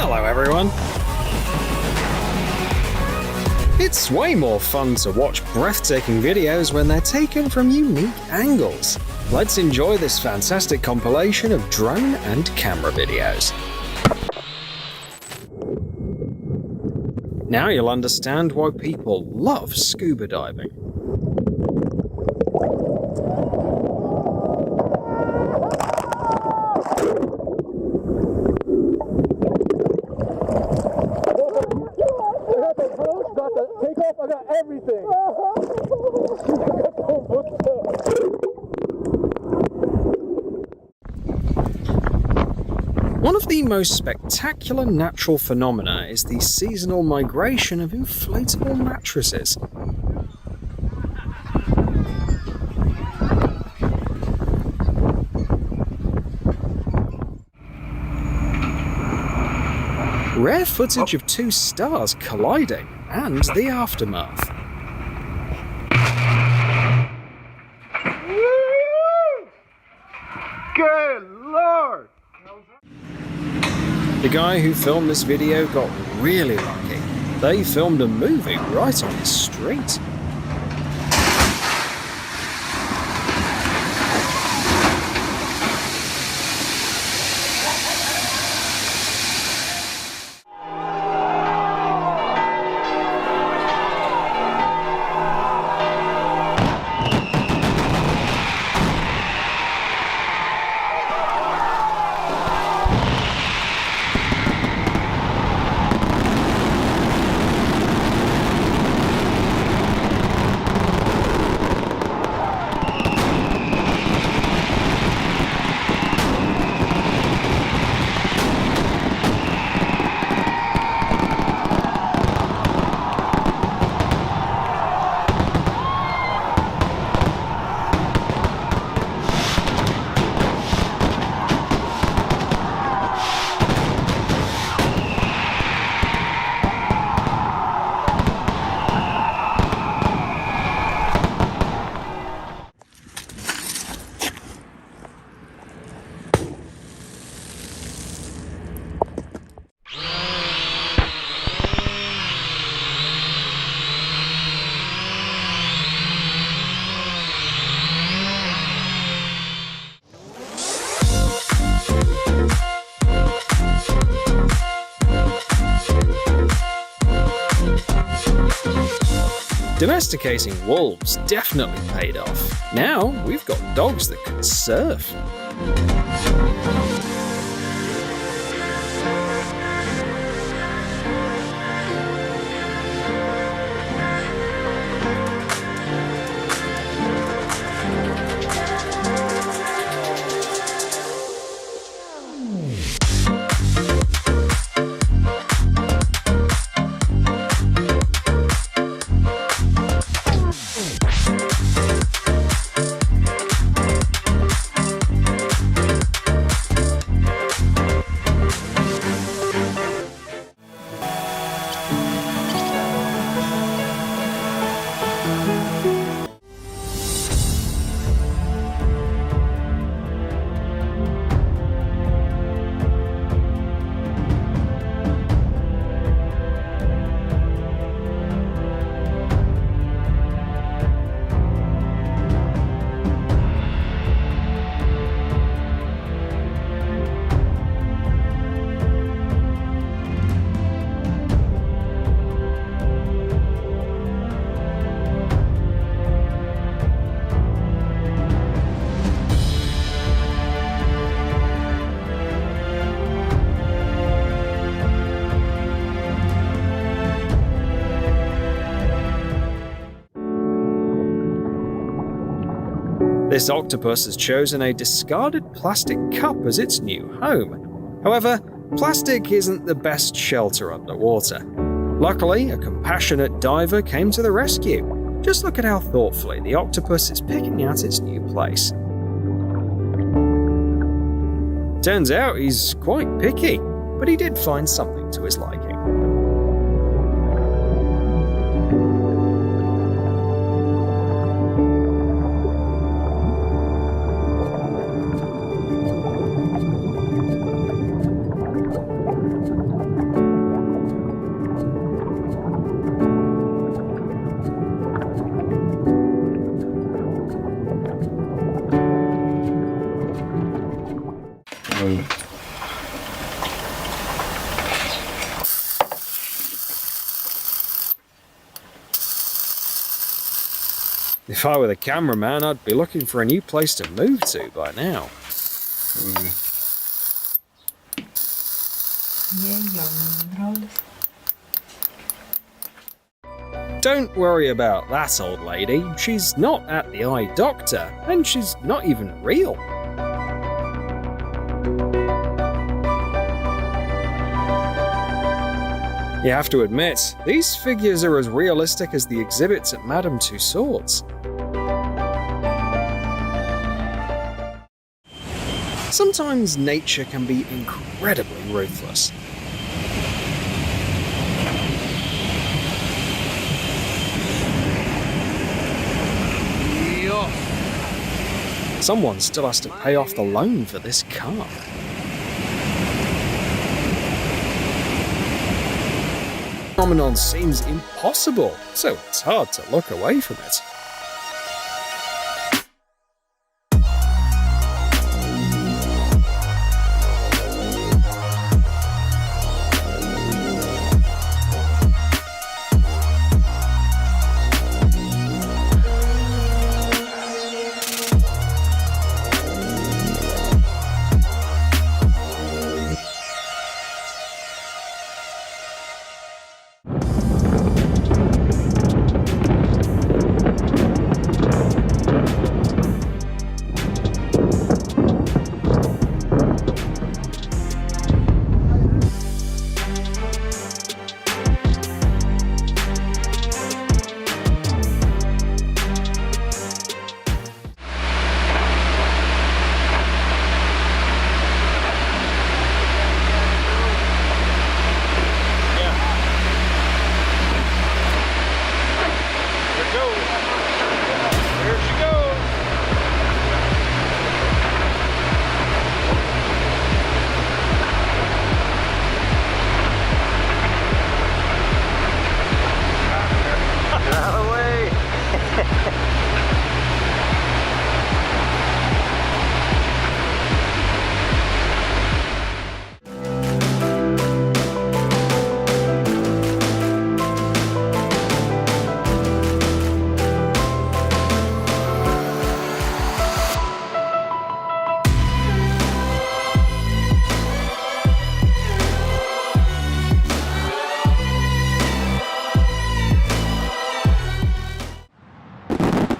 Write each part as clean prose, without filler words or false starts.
Hello everyone! It's way more fun to watch breathtaking videos when they're taken from unique angles. Let's enjoy this fantastic compilation of drone and camera videos. Now you'll understand why people love scuba diving. I got everything. One of the most spectacular natural phenomena is the seasonal migration of inflatable mattresses. Rare footage of two stars colliding and the aftermath. Good Lord! The guy who filmed this video got really lucky. They filmed a movie right on the street. Domesticating wolves definitely paid off. Now we've got dogs that can surf. This octopus has chosen a discarded plastic cup as its new home. However, plastic isn't the best shelter underwater. Luckily, a compassionate diver came to the rescue. Just look at how thoughtfully the octopus is picking out its new place. Turns out he's quite picky, but he did find something to his liking. If I were the cameraman, I'd be looking for a new place to move to by now. Don't worry about that old lady. She's not at the eye doctor, and she's not even real. You have to admit, these figures are as realistic as the exhibits at Madame Tussauds. Sometimes nature can be incredibly ruthless. Someone still has to pay off the loan for this car. The phenomenon seems impossible, so it's hard to look away from it.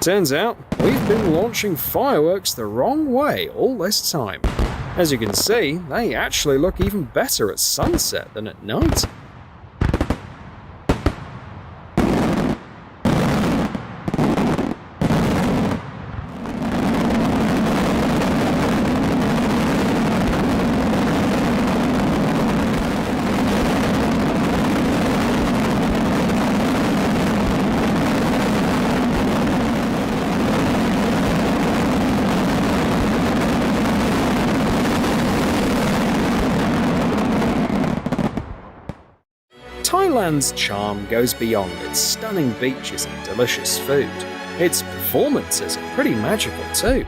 Turns out, we've been launching fireworks the wrong way all this time. As you can see, they actually look even better at sunset than at night. Thailand's charm goes beyond its stunning beaches and delicious food. Its performances are pretty magical too.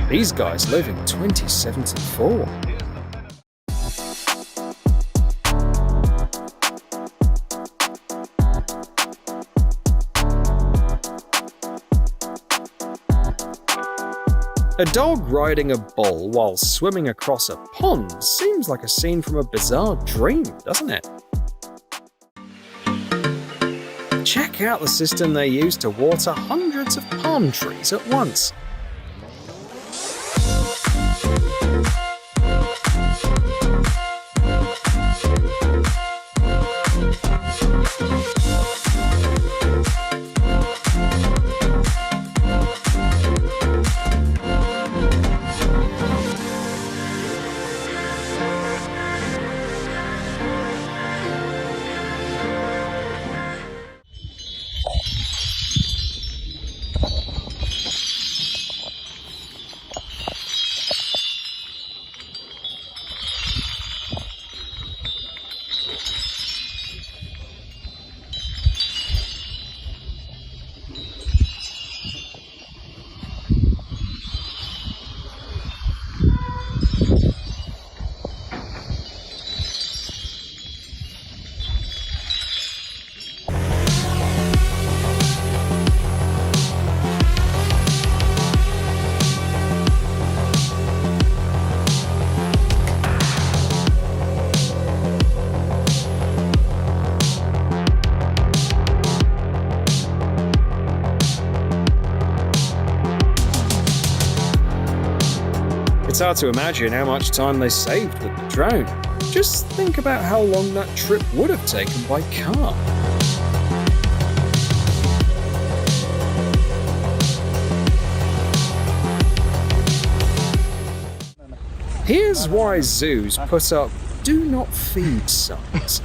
These guys live in 2074. A dog riding a bull while swimming across a pond seems like a scene from a bizarre dream, doesn't it? Check out the system they use to water hundreds of palm trees at once. It's hard to imagine how much time they saved with the drone. Just think about how long that trip would have taken by car. Here's why zoos put up "do not feed" signs.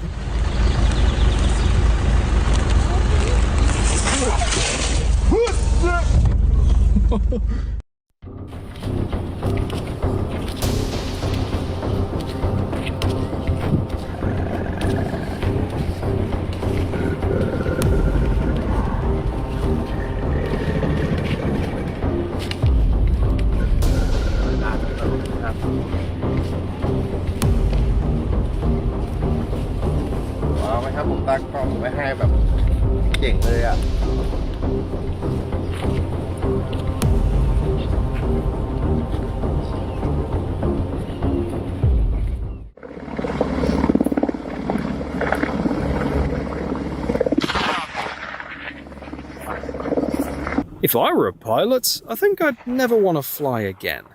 If I were a pilot, I think I'd never want to fly again.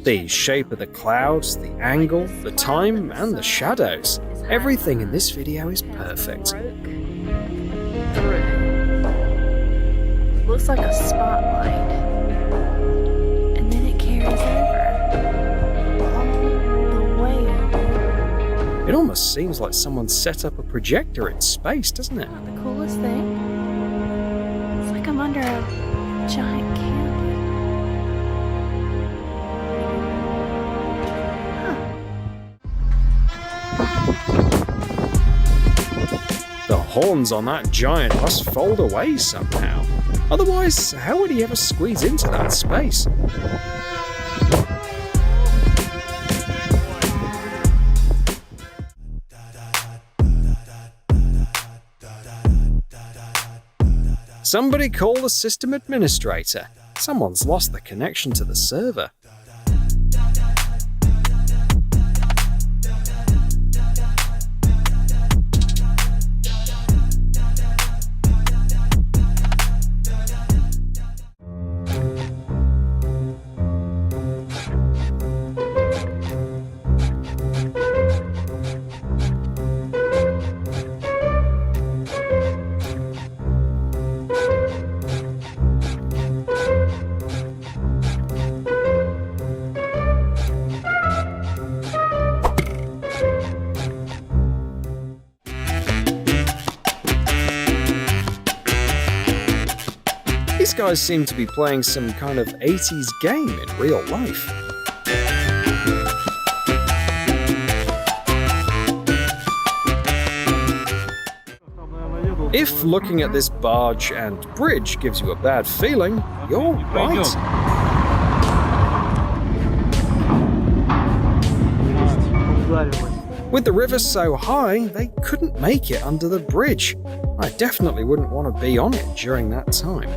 The shape of the clouds, the angle, the time, and the shadows. Everything in this video is perfect. Looks like a spotlight. And then it carries over. All the way over. It almost seems like someone set up a projector in space, doesn't it? Not the coolest thing. It's like I'm under a giant canopy. The horns on that giant must fold away somehow. Otherwise, how would he ever squeeze into that space? Somebody call the system administrator. Someone's lost the connection to the server. These guys seem to be playing some kind of 80s game in real life. If looking at this barge and bridge gives you a bad feeling, you're right. With the river so high, they couldn't make it under the bridge. I definitely wouldn't want to be on it during that time.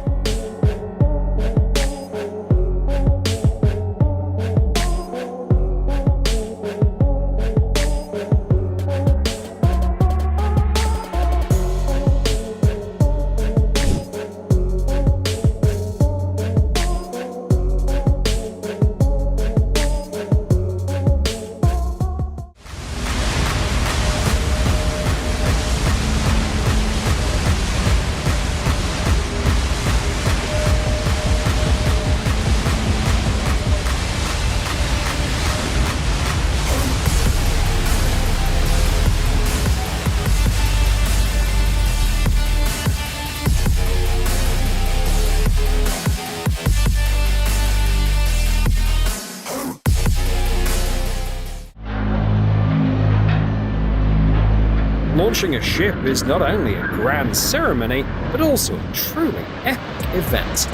Launching a ship is not only a grand ceremony, but also a truly epic event.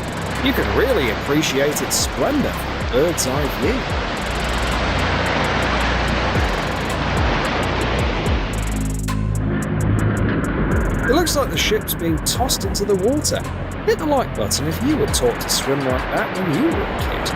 You can really appreciate its splendor from a bird's eye view. It looks like the ship's being tossed into the water. Hit the like button if you were taught to swim like that when you were a kid.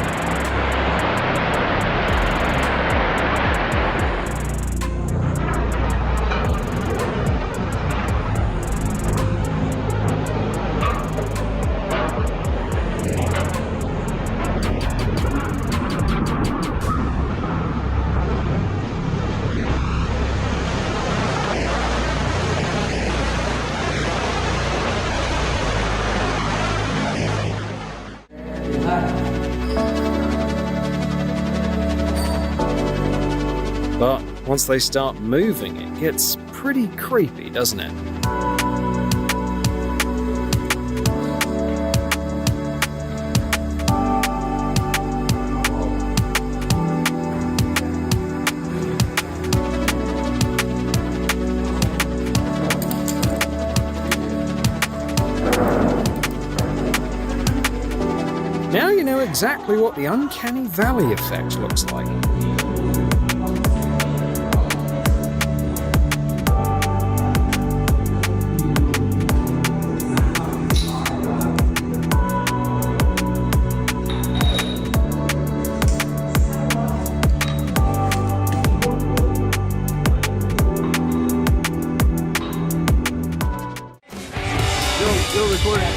But once they start moving, it gets pretty creepy, doesn't it? Now you know exactly what the uncanny valley effect looks like. You'll record it.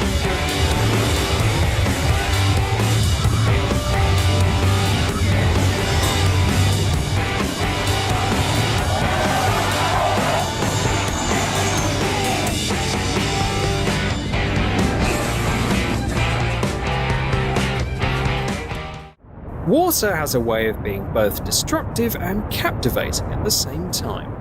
Water has a way of being both destructive and captivating at the same time.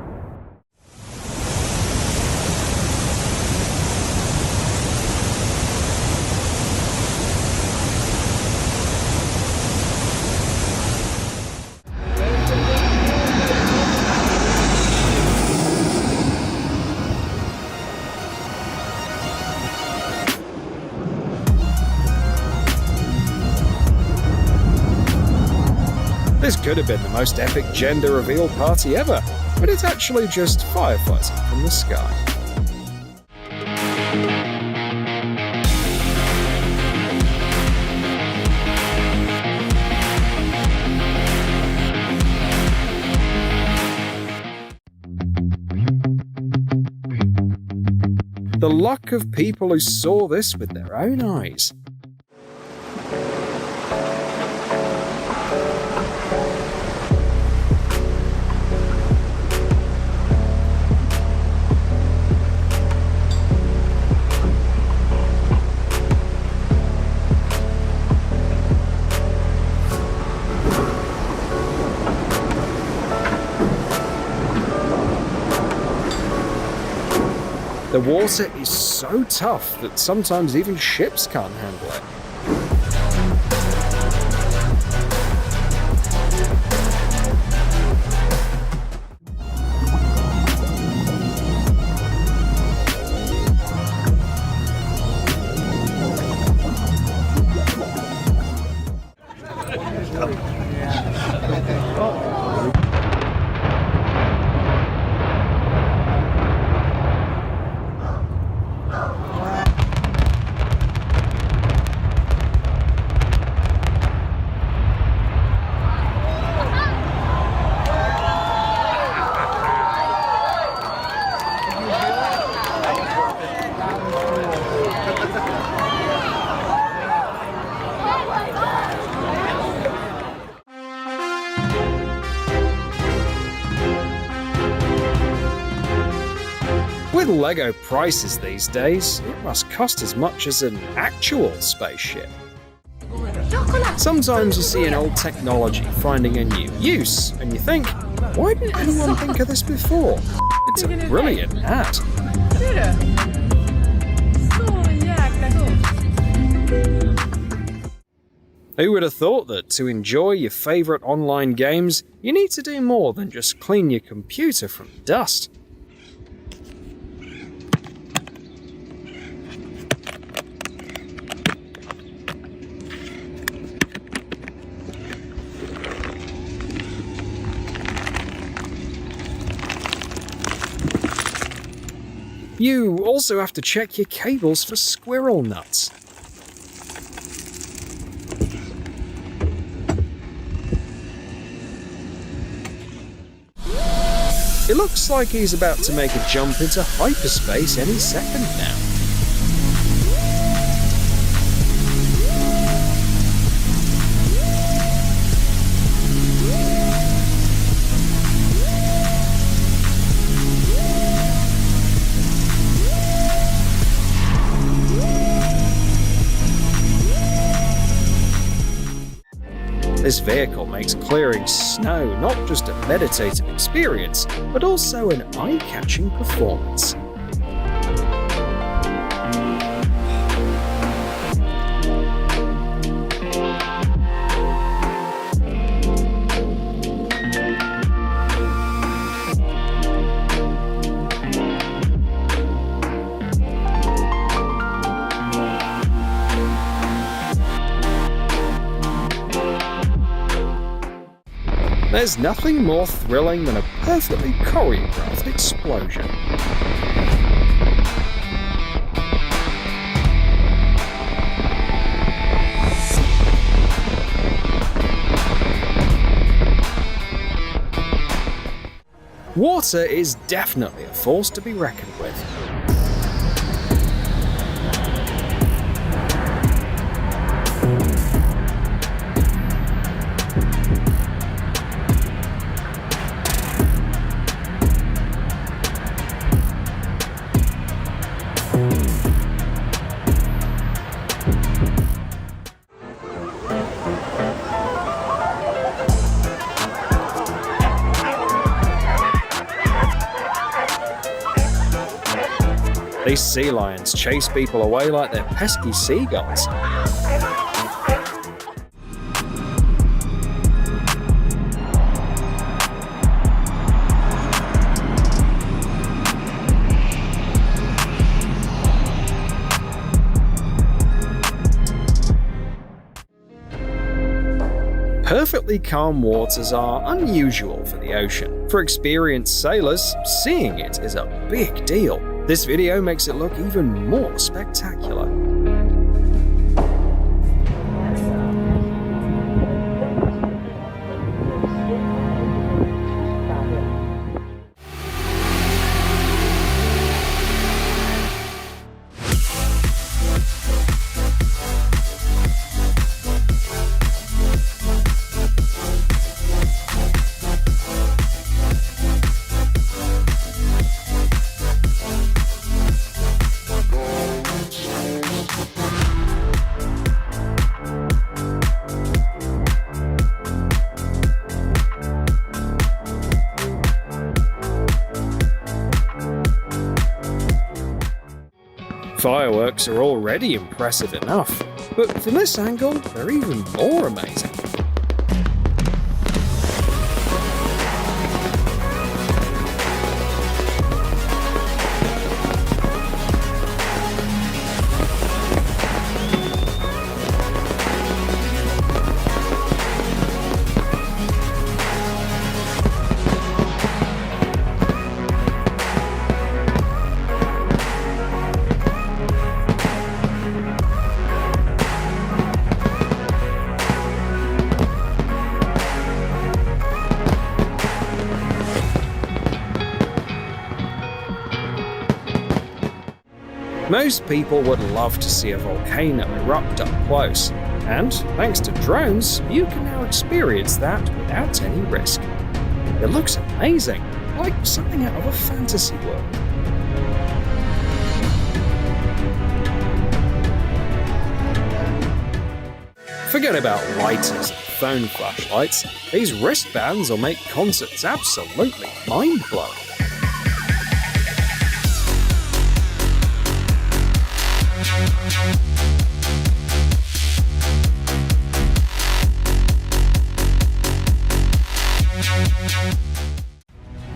This could have been the most epic gender reveal party ever, but it's actually just firefighting from the sky. The luck of people who saw this with their own eyes. The water is so tough that sometimes even ships can't handle it. With LEGO prices these days, it must cost as much as an actual spaceship. Sometimes you see an old technology finding a new use, and you think, why didn't anyone think of this before? It's a brilliant hat. Who would have thought that to enjoy your favourite online games, you need to do more than just clean your computer from dust? You also have to check your cables for squirrel nuts. It looks like he's about to make a jump into hyperspace any second now. There's This vehicle makes clearing snow not just a meditative experience, but also an eye-catching performance. There's nothing more thrilling than a perfectly choreographed explosion. Water is definitely a force to be reckoned with. These sea lions chase people away like they're pesky seagulls. Perfectly calm waters are unusual for the ocean. For experienced sailors, seeing it is a big deal. This video makes it look even more spectacular. Fireworks are already impressive enough, but from this angle, they're even more amazing. Most people would love to see a volcano erupt up close, and thanks to drones, you can now experience that without any risk. It looks amazing, like something out of a fantasy world. Forget about lighters and phone flashlights, these wristbands will make concerts absolutely mind-blowing.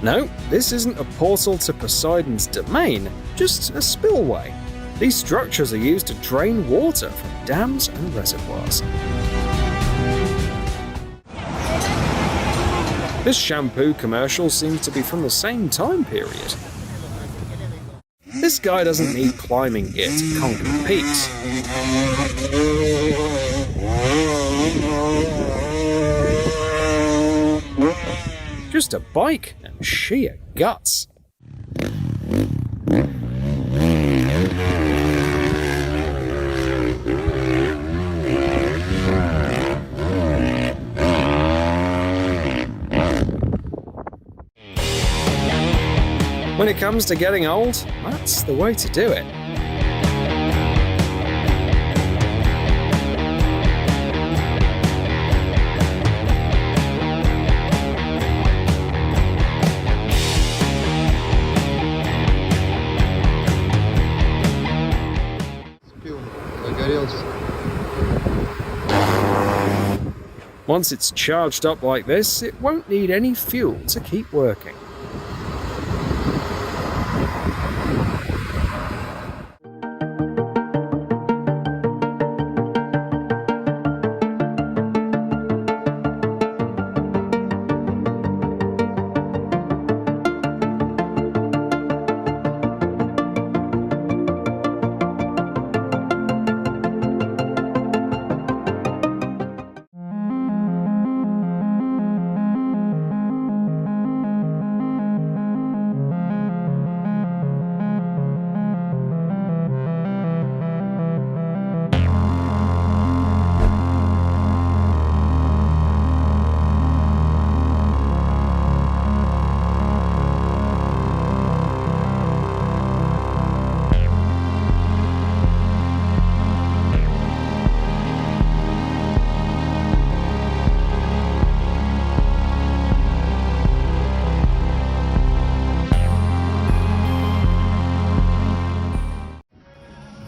No, this isn't a portal to Poseidon's domain, just a spillway. These structures are used to drain water from dams and reservoirs. This shampoo commercial seems to be from the same time period. This guy doesn't need climbing gear to conquer peaks. Just a bike and sheer guts. When it comes to getting old, that's the way to do it. Once it's charged up like this, it won't need any fuel to keep working.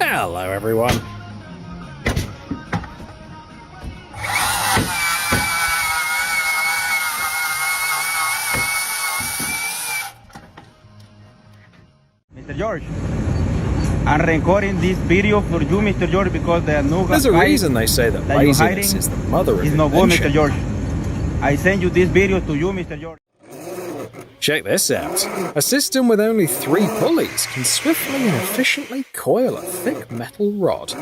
Hello, everyone. Mr. George, I'm recording this video for you, Mr. George, because the new There's a guy reason they say that that you're laziness hiding is the mother of is not good, invention. Mr. George. I send you this video to you, Mr. George. Check this out. A system with only 3 pulleys can swiftly and efficiently coil a thick metal rod.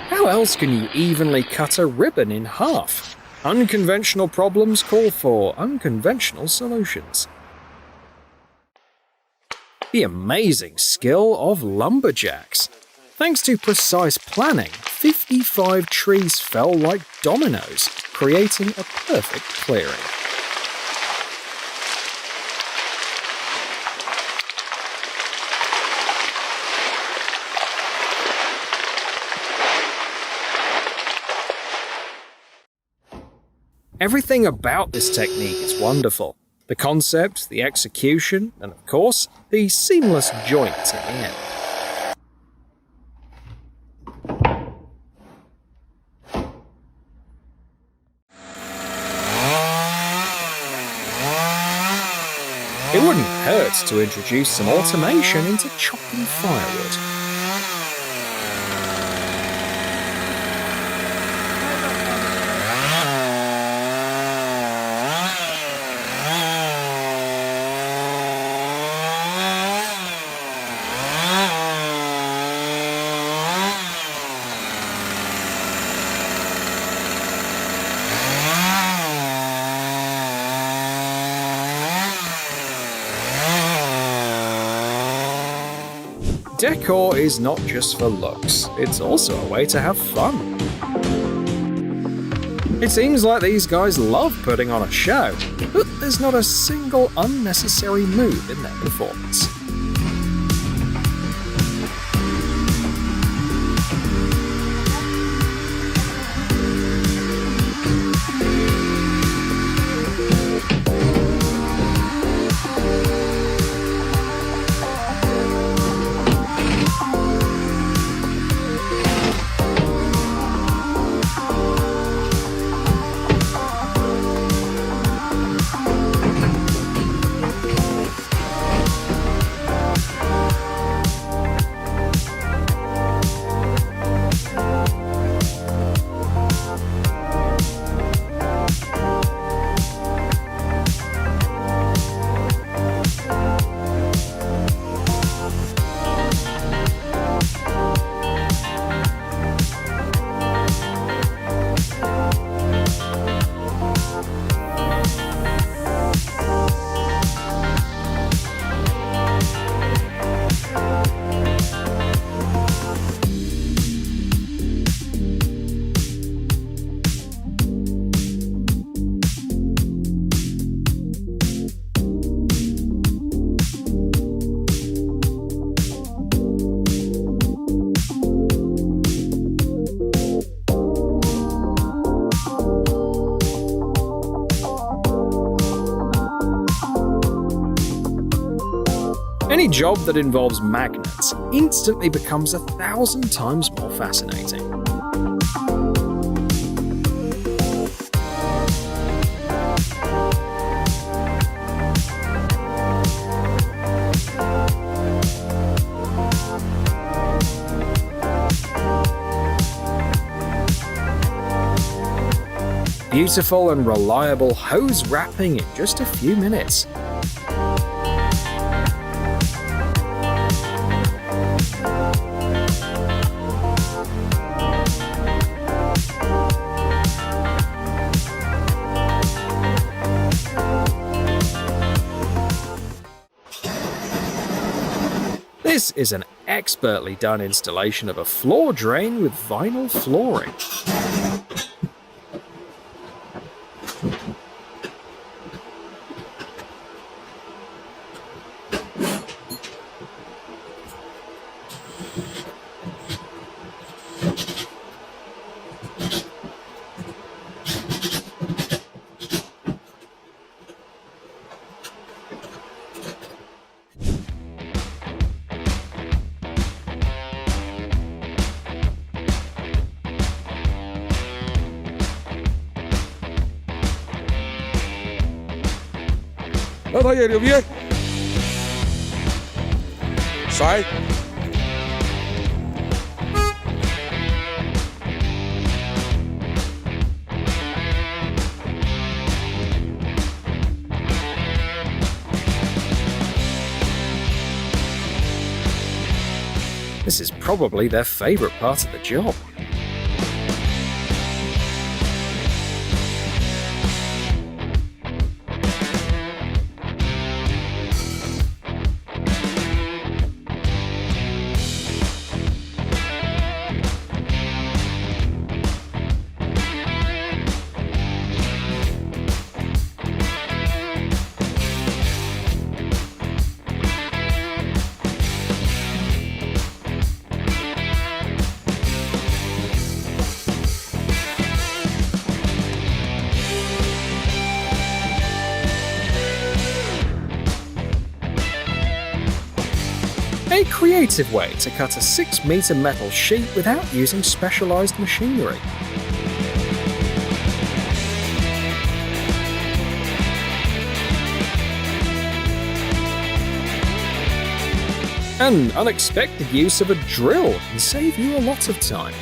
How else can you evenly cut a ribbon in half? Unconventional problems call for unconventional solutions. The amazing skill of lumberjacks. Thanks to precise planning, 55 trees fell like dominoes, creating a perfect clearing. Everything about this technique is wonderful. The concept, the execution, and of course, the seamless joint at the end. It wouldn't hurt to introduce some automation into chopping firewood. Decor is not just for looks, it's also a way to have fun. It seems like these guys love putting on a show, but there's not a single unnecessary move in their performance. job that involves magnets instantly becomes 1,000 times more fascinating. Beautiful and reliable hose wrapping in just a few minutes. This is an expertly done installation of a floor drain with vinyl flooring. Đó thôi về điều viên. Sai. This is probably their favorite part of the job. A creative way to cut a 6-meter metal sheet without using specialized machinery. An unexpected use of a drill can save you a lot of time.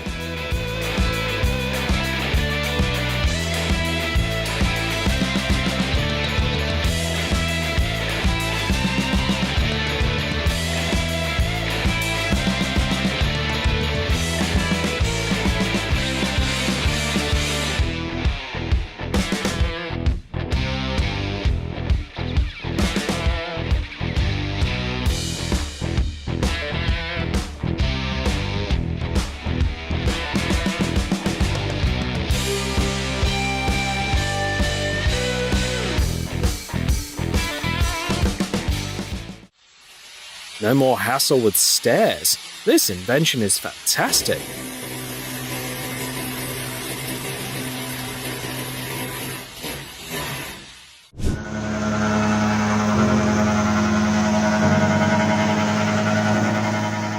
No more hassle with stairs. This invention is fantastic.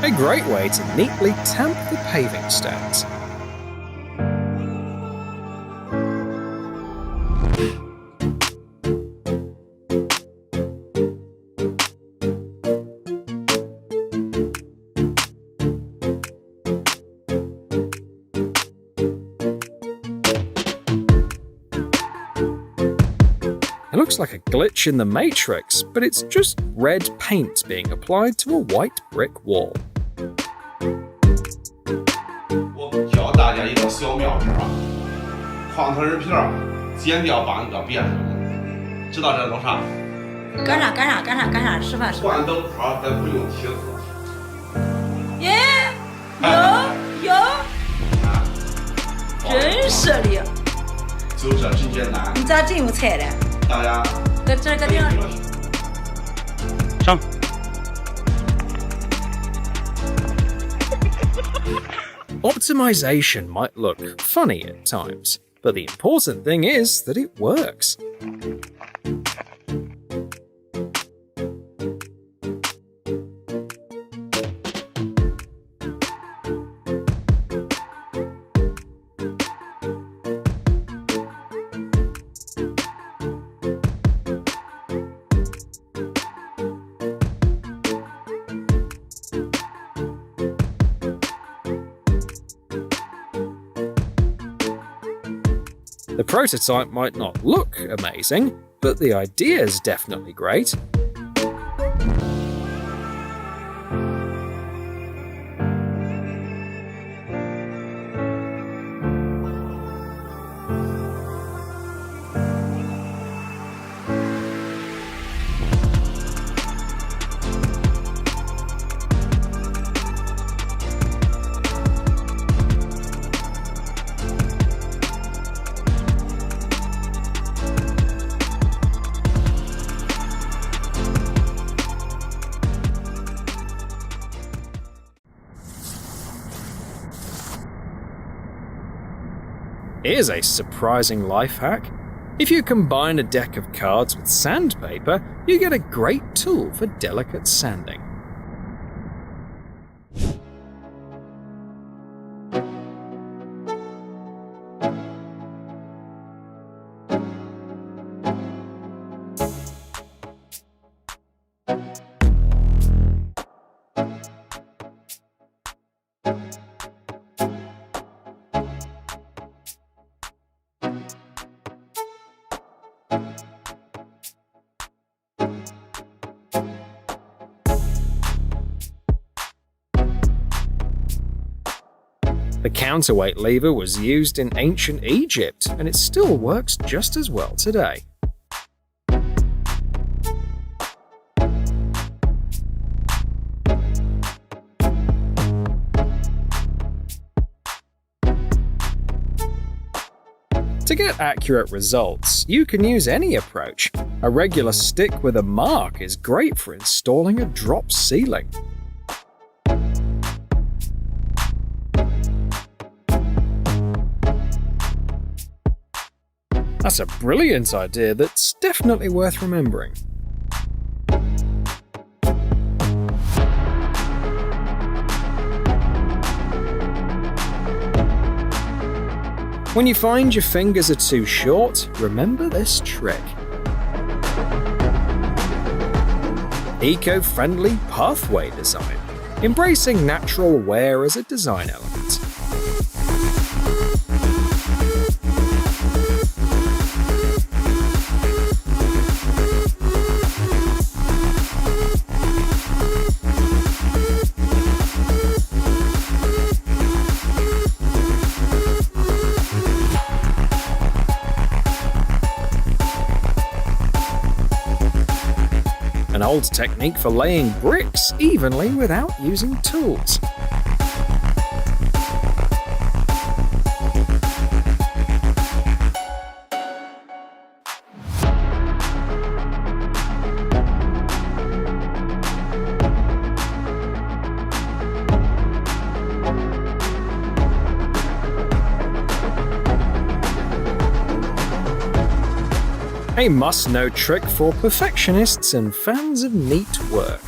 A great way to neatly tamp the paving stones. It looks like a glitch in the Matrix, but it's just red paint being applied to a white brick wall. 我教大家一个小妙招，矿头仁片儿剪掉半个别上，知道这弄啥？干啥？吃饭。灌豆泡，咱不用提子。耶，有，真是的。就这真简单。你咋真有才嘞？大家。搁这个地方。上。Optimization might look funny at times, but the important thing is that it works. The prototype might not look amazing, but the idea is definitely great. Here's a surprising life hack. If you combine a deck of cards with sandpaper, you get a great tool for delicate sanding. The counterweight lever was used in ancient Egypt, and it still works just as well today. To get accurate results, you can use any approach. A regular stick with a mark is great for installing a drop ceiling. That's a brilliant idea that's definitely worth remembering. When you find your fingers are too short, remember this trick. Eco-friendly pathway design, embracing natural wear as a design element. An old technique for laying bricks evenly without using tools. A must-know trick for perfectionists and fans of neat work.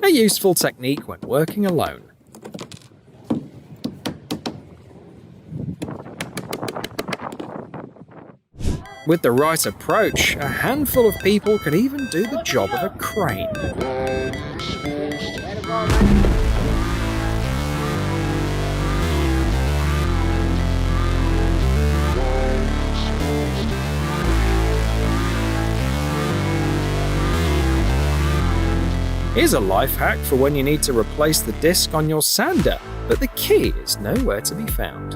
A useful technique when working alone. With the right approach, a handful of people could even do the job of a crane. Here's a life hack for when you need to replace the disc on your sander, but the key is nowhere to be found.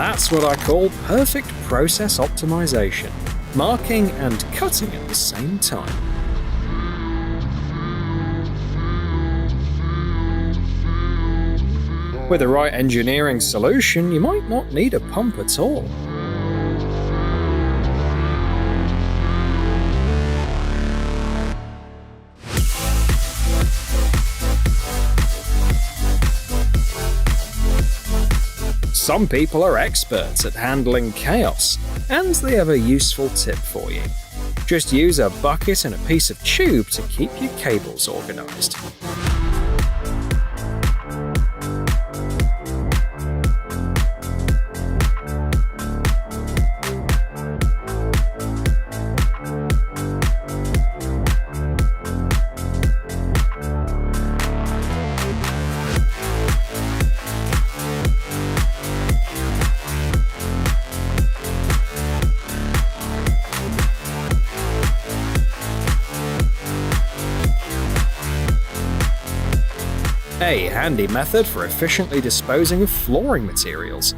That's what I call perfect process optimization. Marking and cutting at the same time. With the right engineering solution, you might not need a pump at all. Some people are experts at handling chaos, and they have a useful tip for you. Just use a bucket and a piece of tube to keep your cables organized. A handy method for efficiently disposing of flooring materials.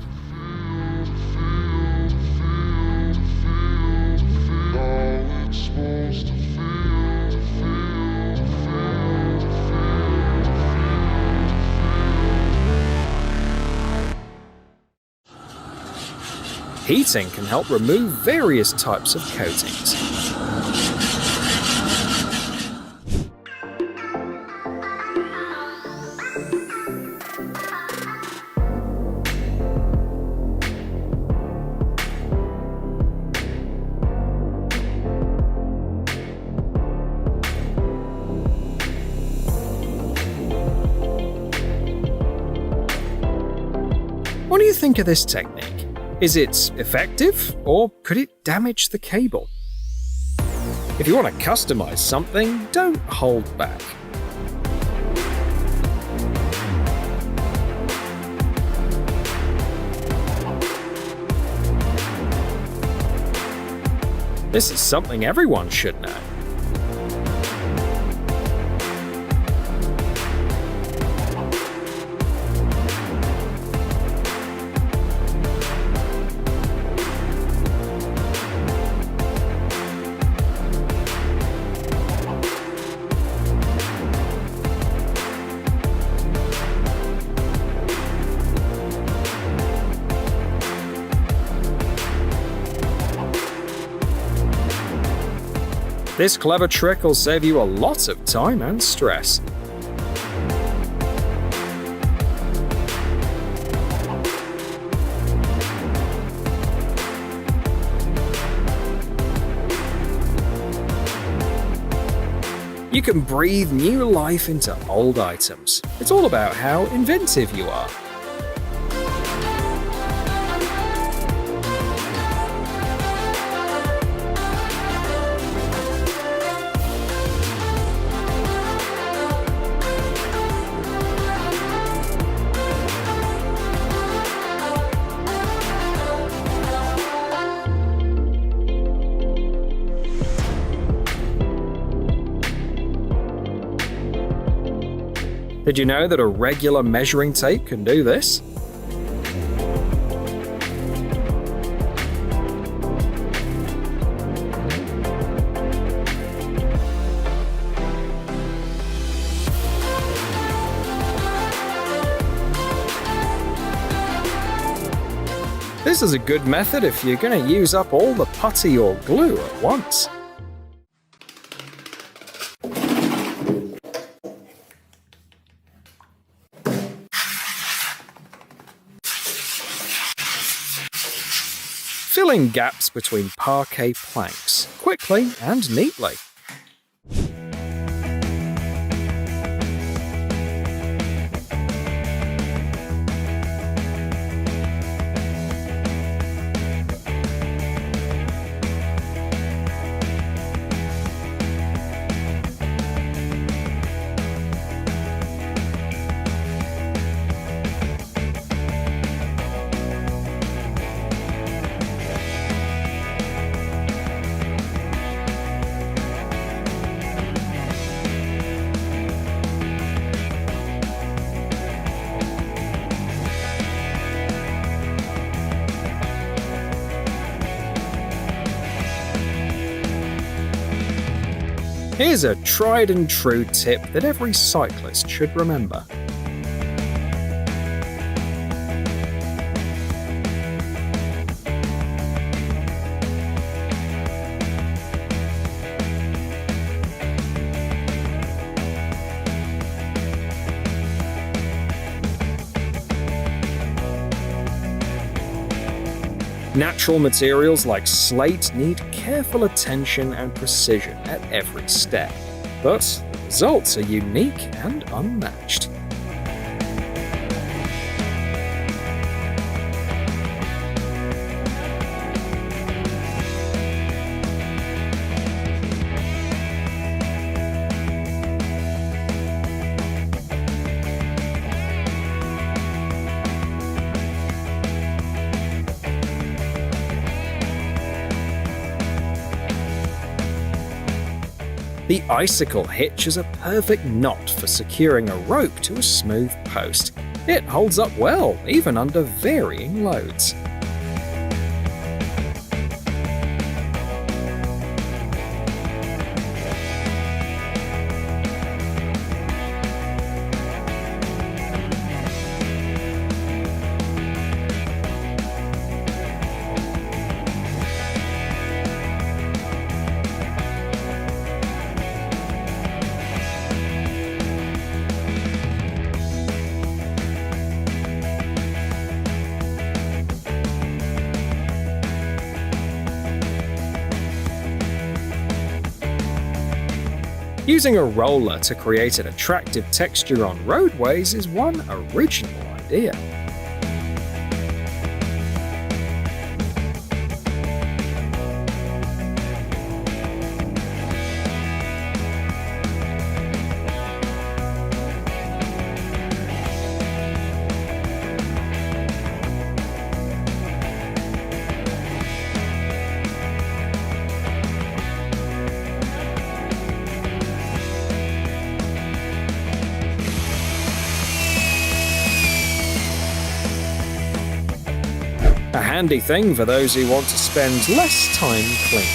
Heating can help remove various types of coatings. What do you think of this technique? Is it effective, or could it damage the cable? If you want to customize something, don't hold back. This is something everyone should know. This clever trick will save you a lot of time and stress. You can breathe new life into old items. It's all about how inventive you are. Did you know that a regular measuring tape can do this? This is a good method if you're going to use up all the putty or glue at once. Filling gaps between parquet planks, quickly and neatly. Here's a tried and true tip that every cyclist should remember. Natural materials like slate need careful attention and precision at every step, but the results are unique and unmatched. The icicle hitch is a perfect knot for securing a rope to a smooth post. It holds up well, even under varying loads. Using a roller to create an attractive texture on roadways is one original idea. A handy thing for those who want to spend less time cleaning.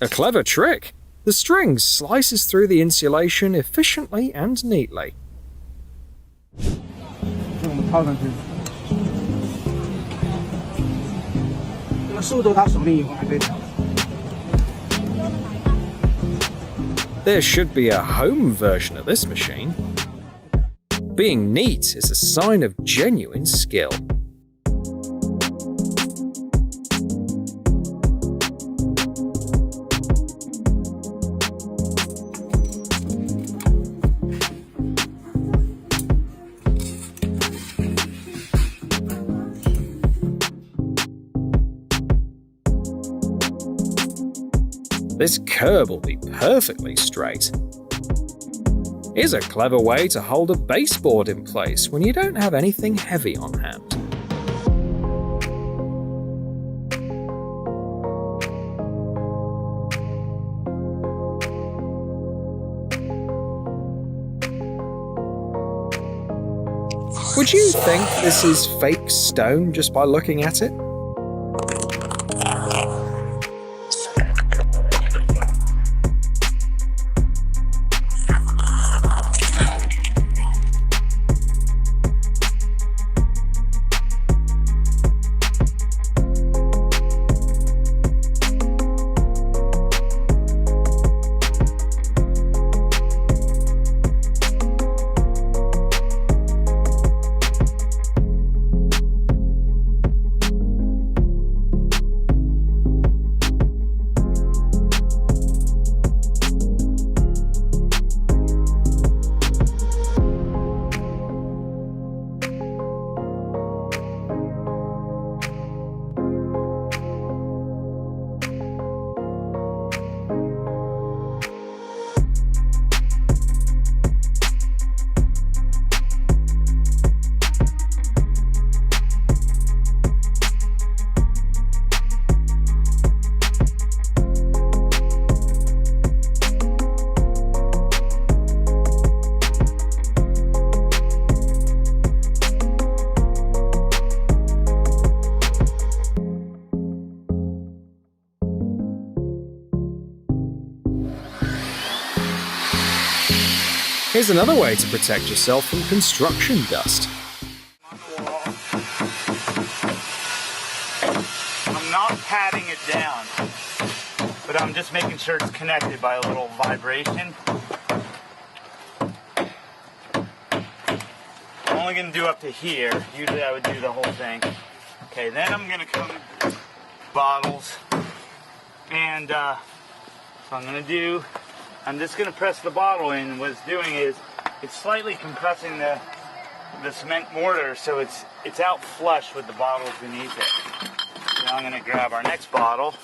A clever trick! The string slices through the insulation efficiently and neatly. 我们套上去，这个速度它熟练以后还可以调。 There should be a home version of this machine. Being neat is a sign of genuine skill. This curb will be perfectly straight. Here's a clever way to hold a baseboard in place when you don't have anything heavy on hand. Would you think this is fake stone just by looking at it? Here's another way to protect yourself from construction dust. I'm not patting it down, but I'm just making sure it's connected by a little vibration. I'm only going to do up to here. Usually I would do the whole thing. Okay, then I'm going to come bottles. And so I'm going to do, I'm just going to press the bottle in. What it's doing is it's slightly compressing the cement mortar so it's out flush with the bottles beneath it. Now I'm going to grab our next bottle.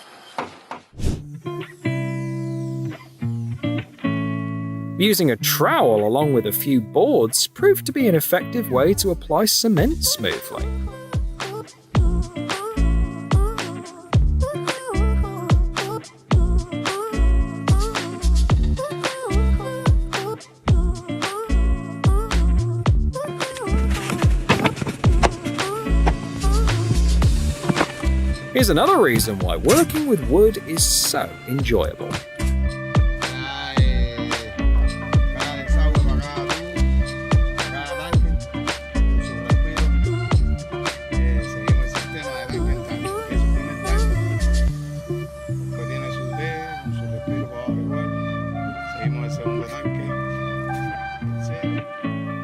Using a trowel along with a few boards proved to be an effective way to apply cement smoothly. Here's another reason why working with wood is so enjoyable.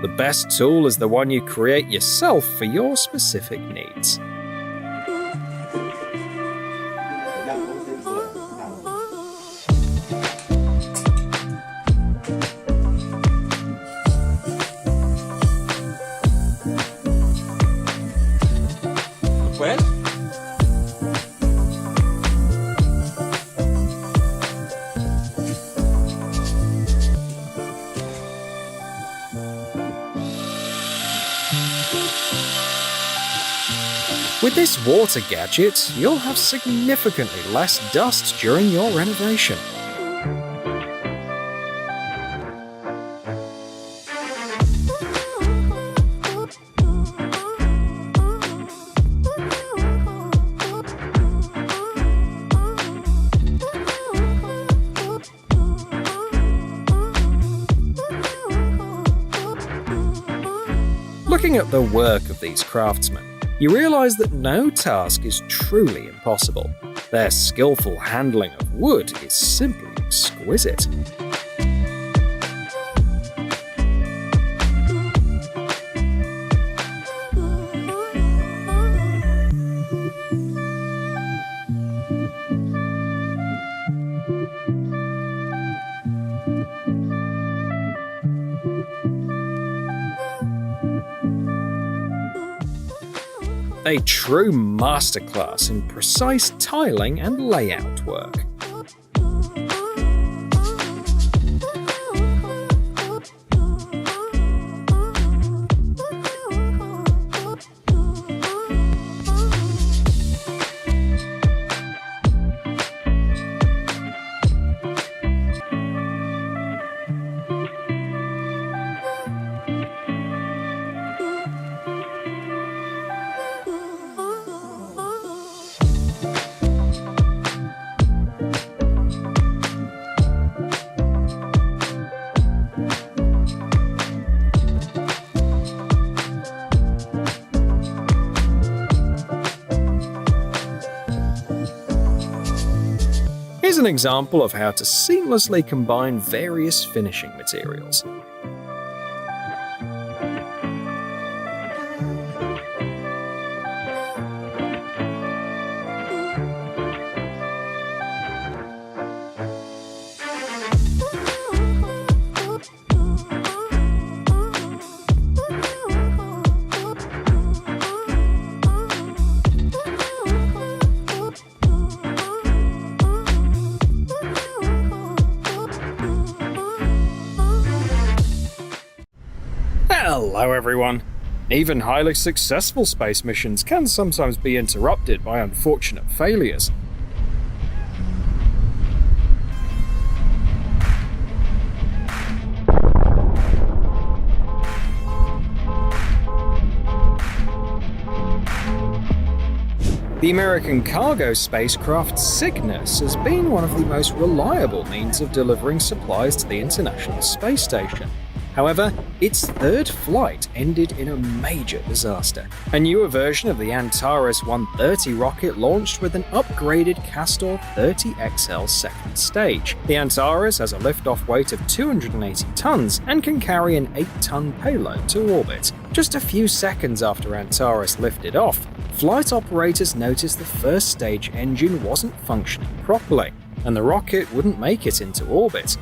The best tool is the one you create yourself for your specific needs. With this water gadget, you'll have significantly less dust during your renovation. Looking at the work of these craftsmen, you realize that no task is truly impossible. Their skillful handling of wood is simply exquisite. A true masterclass in precise tiling and layout work. Here's an example of how to seamlessly combine various finishing materials. Hello everyone! Even highly successful space missions can sometimes be interrupted by unfortunate failures. The American cargo spacecraft Cygnus has been one of the most reliable means of delivering supplies to the International Space Station. However, its third flight ended in a major disaster. A newer version of the Antares 130 rocket launched with an upgraded Castor 30XL second stage. The Antares has a liftoff weight of 280 tons and can carry an 8-ton payload to orbit. Just a few seconds after Antares lifted off, flight operators noticed the first stage engine wasn't functioning properly, and the rocket wouldn't make it into orbit.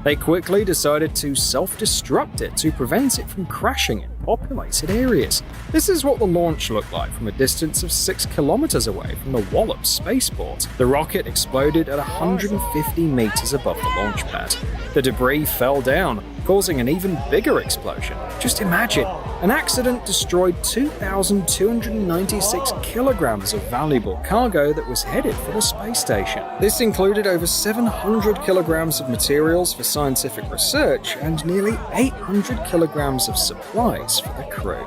They quickly decided to self-destruct it to prevent it from crashing in populated areas. This is what the launch looked like from a distance of 6 kilometers away from the Wallops spaceport. The rocket exploded at 150 meters above the launch pad. The debris fell down, causing an even bigger explosion. Just imagine, an accident destroyed 2,296 kilograms of valuable cargo that was headed for the space station. This included over 700 kilograms of materials for scientific research and nearly 800 kilograms of supplies for the crew.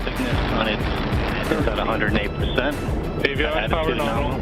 Thickness on it is at 108%. Avionics power nominal.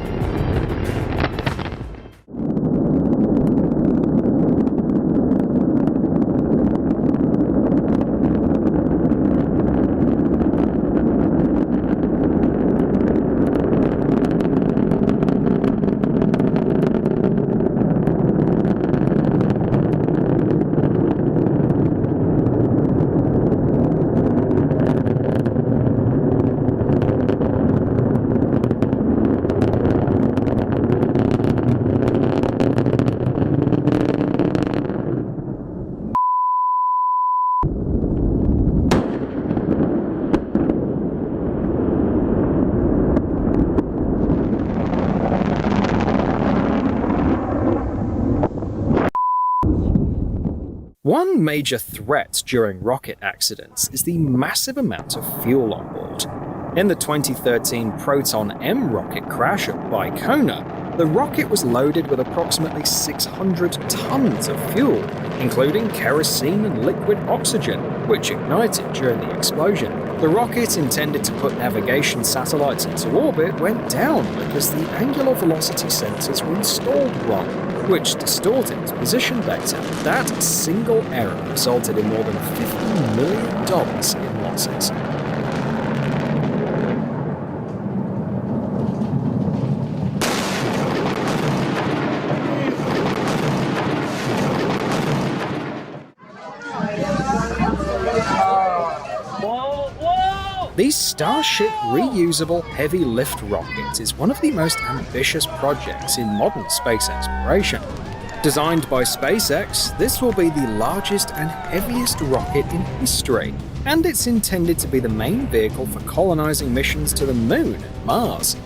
One major threat during rocket accidents is the massive amount of fuel on board. In the 2013 Proton M rocket crash at Baikonur, the rocket was loaded with approximately 600 tons of fuel, including kerosene and liquid oxygen, which ignited during the explosion. The rocket intended to put navigation satellites into orbit went down because the angular velocity sensors were installed wrong, which distorted its position vector. That single error resulted in more than $50 million in losses. The Starship reusable heavy lift rocket is one of the most ambitious projects in modern space exploration. Designed by SpaceX, this will be the largest and heaviest rocket in history, and it's intended to be the main vehicle for colonizing missions to the Moon and Mars.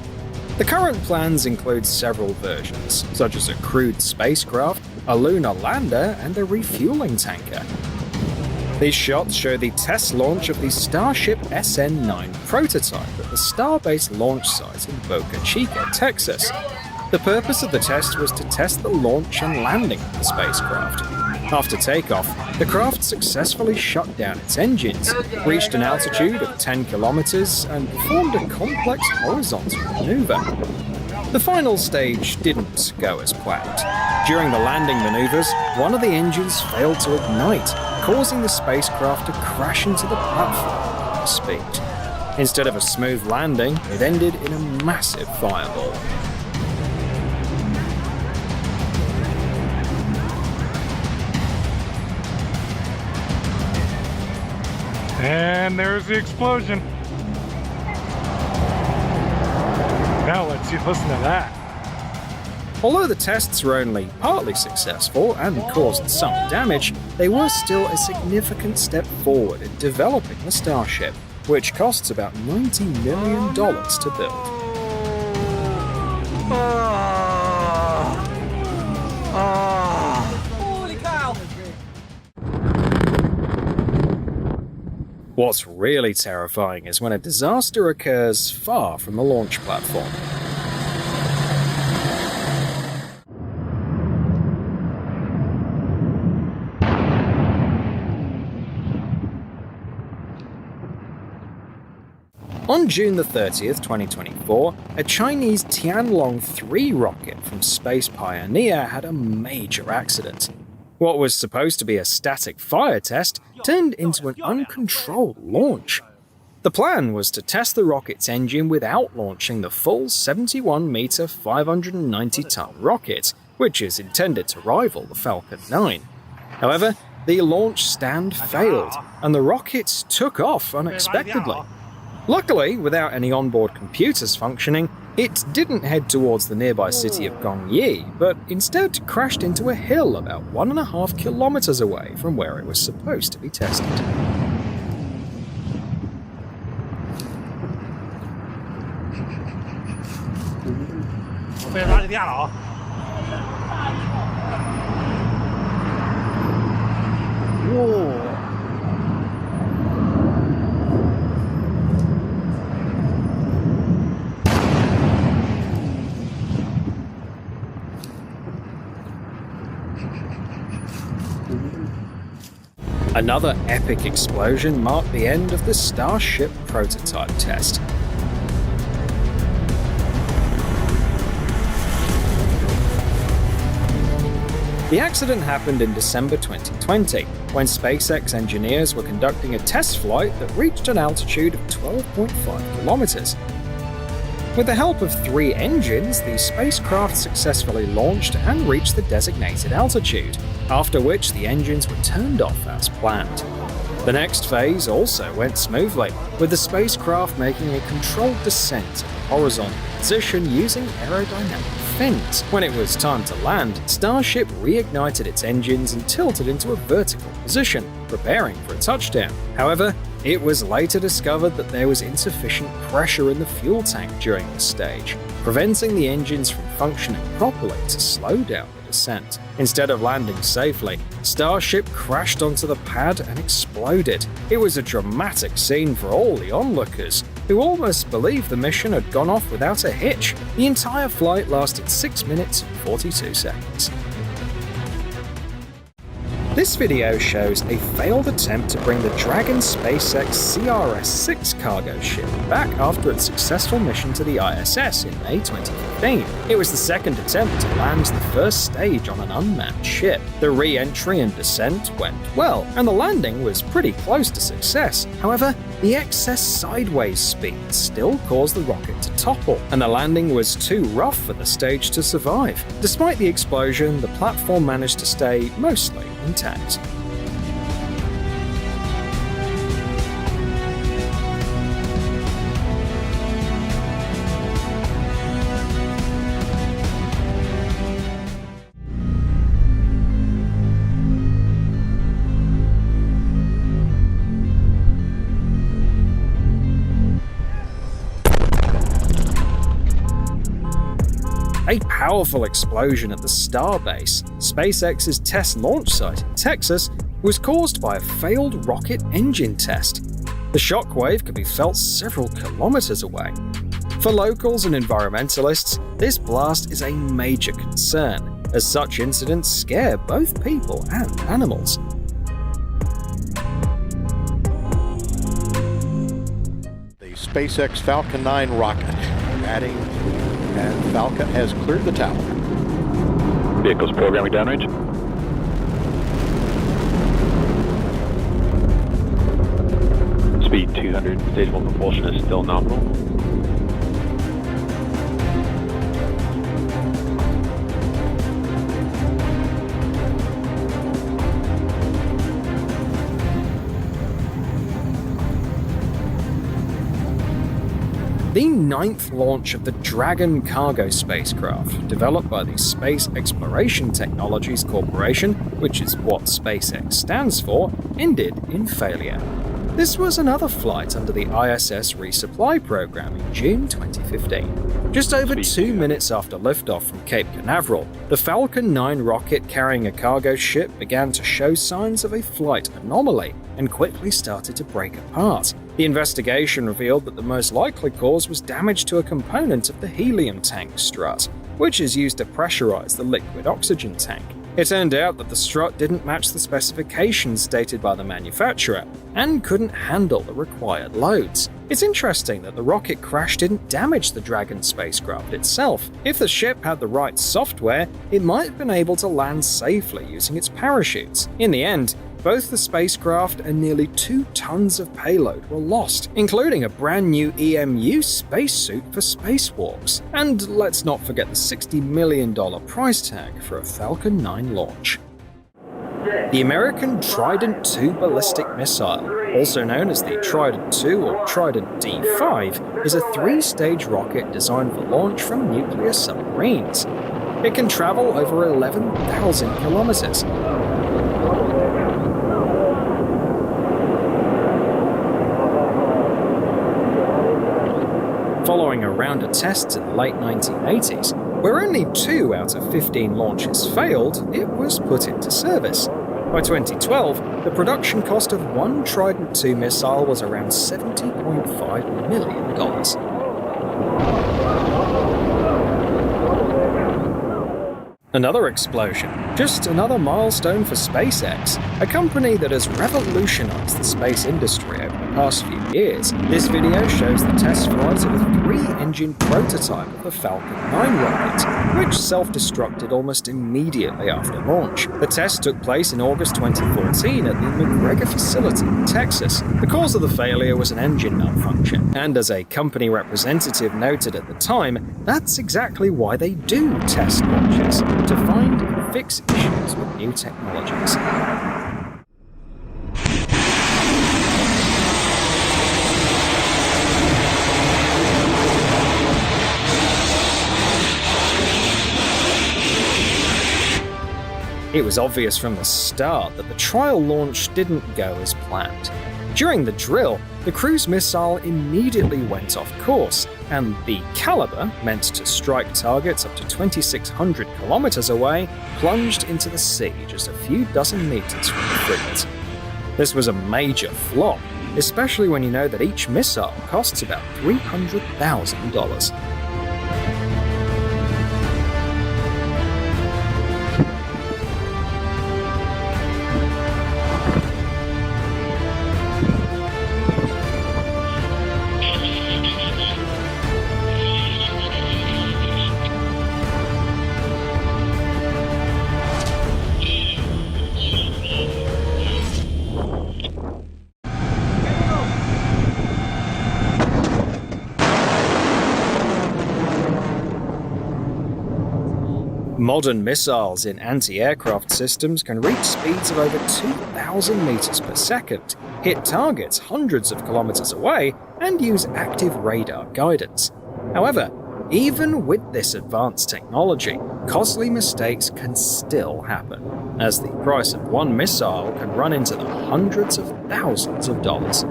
The current plans include several versions, such as a crewed spacecraft, a lunar lander, and a refueling tanker. These shots show the test launch of the Starship SN9 prototype at the Starbase launch site in Boca Chica, Texas. The purpose of the test was to test the launch and landing of the spacecraft. After takeoff, the craft successfully shut down its engines, reached an altitude of 10 kilometers, and performed a complex horizontal maneuver. The final stage didn't go as planned. During the landing maneuvers, one of the engines failed to ignite, causing the spacecraft to crash into the platform at high speed. Instead of a smooth landing, it ended in a massive fireball. And there's the explosion. Now let's listen to that. Although the tests were only partly successful and caused some damage, they were still a significant step forward in developing the Starship, which costs about $90 million to build. Holy cow! What's really terrifying is when a disaster occurs far from the launch platform. On June the 30th, 2024, a Chinese Tianlong 3 rocket from Space Pioneer had a major accident. What was supposed to be a static fire test turned into an uncontrolled launch. The plan was to test the rocket's engine without launching the full 71-meter, 590-ton rocket, which is intended to rival the Falcon 9. However, the launch stand failed, and the rockets took off unexpectedly. Luckily, without any onboard computers functioning, it didn't head towards the nearby city of Gongyi, but instead crashed into a hill about 1.5 kilometers away from where it was supposed to be tested. Another epic explosion marked the end of the Starship prototype test. The accident happened in December 2020, when SpaceX engineers were conducting a test flight that reached an altitude of 12.5 kilometers. With the help of 3 engines, the spacecraft successfully launched and reached the designated altitude, after which the engines were turned off as planned. The next phase also went smoothly, with the spacecraft making a controlled descent to the horizontal position using aerodynamic fins. When it was time to land, Starship reignited its engines and tilted into a vertical position, preparing for a touchdown. However, it was later discovered that there was insufficient pressure in the fuel tank during this stage, preventing the engines from functioning properly to slow down the descent. Instead of landing safely, Starship crashed onto the pad and exploded. It was a dramatic scene for all the onlookers, who almost believed the mission had gone off without a hitch. The entire flight lasted 6 minutes and 42 seconds. This video shows a failed attempt to bring the Dragon SpaceX CRS-6 cargo ship back after its successful mission to the ISS in May 2015. It was the second attempt to land the first stage on an unmanned ship. The re-entry and descent went well, and the landing was pretty close to success. However, the excess sideways speed still caused the rocket to topple, and the landing was too rough for the stage to survive. Despite the explosion, the platform managed to stay mostly intact. A powerful explosion at the Starbase, SpaceX's test launch site in Texas, was caused by a failed rocket engine test. The shockwave could be felt several kilometers away. For locals and environmentalists, this blast is a major concern, as such incidents scare both people and animals. The SpaceX Falcon 9 rocket adding, and Falcon has cleared the tower. Vehicles programming downrange. Speed 200, stage 1 propulsion is still nominal. The 9th launch of the Dragon cargo spacecraft, developed by the Space Exploration Technologies Corporation, which is what SpaceX stands for, ended in failure. This was another flight under the ISS resupply program in June 2015. Just over 2 minutes after liftoff from Cape Canaveral, the Falcon 9 rocket carrying a cargo ship began to show signs of a flight anomaly and quickly started to break apart. The investigation revealed that the most likely cause was damage to a component of the helium tank strut, which is used to pressurize the liquid oxygen tank. It turned out that the strut didn't match the specifications stated by the manufacturer and couldn't handle the required loads. It's interesting that the rocket crash didn't damage the Dragon spacecraft itself. If the ship had the right software, it might have been able to land safely using its parachutes. In the end, both the spacecraft and nearly 2 tons of payload were lost, including a brand new EMU spacesuit for spacewalks. And let's not forget the $60 million price tag for a Falcon 9 launch. The American Trident II ballistic missile, also known as the Trident II or Trident D5, is a 3-stage rocket designed for launch from nuclear submarines. It can travel over 11,000 kilometers. Following a round of tests in the late 1980s, where only 2 out of 15 launches failed, it was put into service. By 2012, the production cost of one Trident II missile was around $70.5 million. Another explosion, just another milestone for SpaceX, a company that has revolutionized the space industry over the past few years. This video shows the test flight of a 3-engine prototype of the Falcon 9 rocket, which self-destructed almost immediately after launch. The test took place in August 2014 at the McGregor facility in Texas. The cause of the failure was an engine malfunction, and as a company representative noted at the time, that's exactly why they do test launches, to find and fix issues with new technologies. It was obvious from the start that the trial launch didn't go as planned. During the drill, the cruise missile immediately went off course, and the caliber, meant to strike targets up to 2,600 kilometers away, plunged into the sea just a few dozen meters from the frigate. This was a major flop, especially when you know that each missile costs about $300,000. Modern missiles in anti-aircraft systems can reach speeds of over 2,000 meters per second, hit targets hundreds of kilometers away, and use active radar guidance. However, even with this advanced technology, costly mistakes can still happen, as the price of one missile can run into the hundreds of thousands of dollars.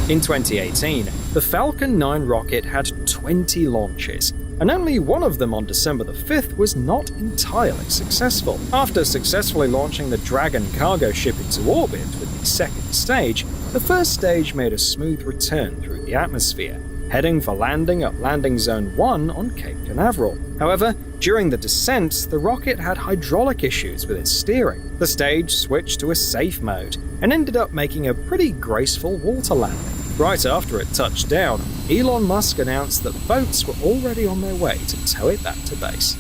In 2018, the Falcon 9 rocket had 20 launches, and only one of them on December the 5th was not entirely successful. After successfully launching the Dragon cargo ship into orbit with the second stage, the first stage made a smooth return through the atmosphere, heading for landing at Landing Zone 1 on Cape Canaveral. However, during the descent, the rocket had hydraulic issues with its steering. The stage switched to a safe mode and ended up making a pretty graceful water landing. Right after it touched down, Elon Musk announced that boats were already on their way to tow it back to base.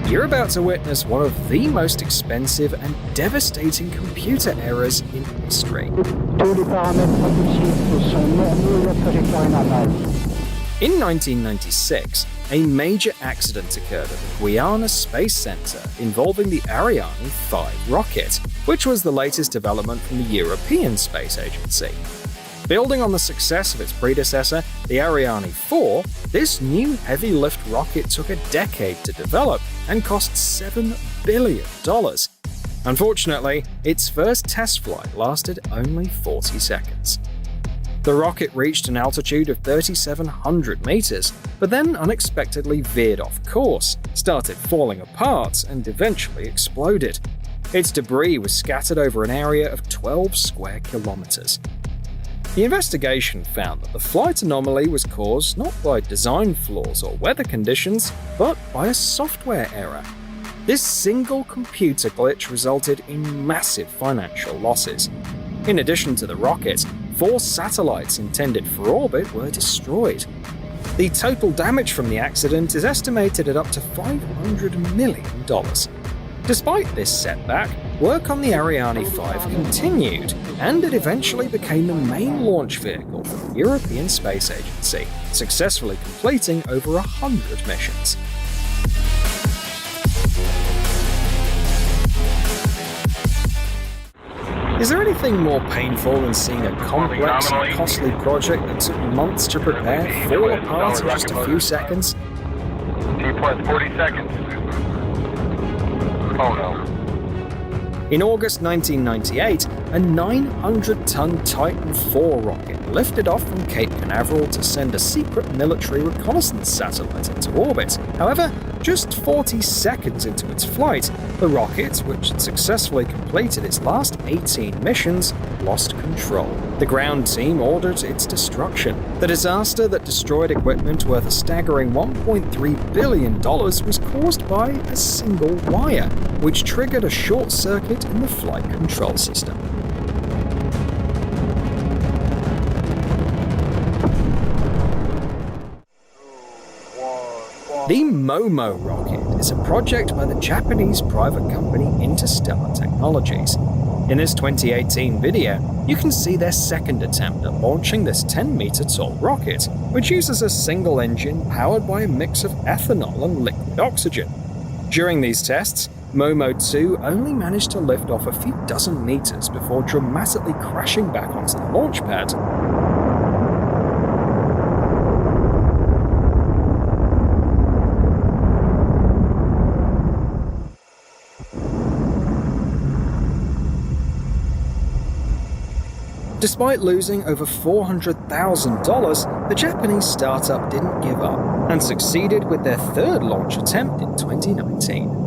You're about to witness one of the most expensive and devastating computer errors in history. In 1996, a major accident occurred at the Guiana Space Center involving the Ariane 5 rocket, which was the latest development from the European Space Agency. Building on the success of its predecessor, the Ariane 4, this new heavy-lift rocket took a decade to develop and cost $7 billion. Unfortunately, its first test flight lasted only 40 seconds. The rocket reached an altitude of 3,700 meters, but then unexpectedly veered off course, started falling apart, and eventually exploded. Its debris was scattered over an area of 12 square kilometers. The investigation found that the flight anomaly was caused not by design flaws or weather conditions, but by a software error. This single computer glitch resulted in massive financial losses. In addition to the rocket, 4 satellites intended for orbit were destroyed. The total damage from the accident is estimated at up to $500 million. Despite this setback, work on the Ariane 5 continued, and it eventually became the main launch vehicle for the European Space Agency, successfully completing over 100 missions. Is there anything more painful than seeing a complex and costly project that took months to prepare fall apart in just a few seconds? T plus 40 seconds. Oh no. In August 1998, a 900-ton Titan IV rocket lifted off from Cape Canaveral to send a secret military reconnaissance satellite into orbit. However, just 40 seconds into its flight, the rocket, which had successfully completed its last 18 missions, lost control. The ground team ordered its destruction. The disaster that destroyed equipment worth a staggering $1.3 billion was caused by a single wire, which triggered a short circuit in the flight control system. The Momo rocket is a project by the Japanese private company Interstellar Technologies. In this 2018 video, you can see their second attempt at launching this 10-meter tall rocket, which uses a single engine powered by a mix of ethanol and liquid oxygen. During these tests, Momo 2 only managed to lift off a few dozen meters before dramatically crashing back onto the launch pad. Despite losing over $400,000, the Japanese startup didn't give up and succeeded with their third launch attempt in 2019.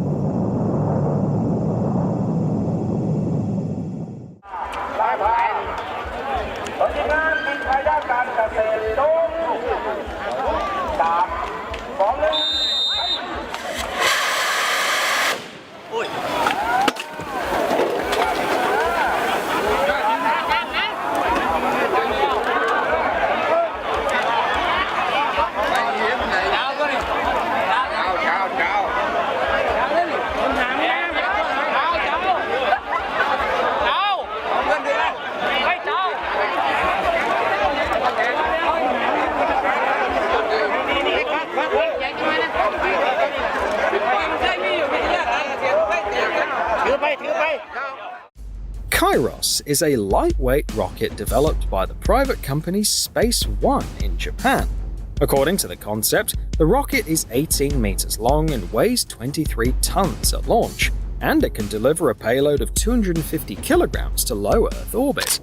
Kairos is a lightweight rocket developed by the private company Space One in Japan. According to the concept, the rocket is 18 meters long and weighs 23 tons at launch, and it can deliver a payload of 250 kilograms to low Earth orbit.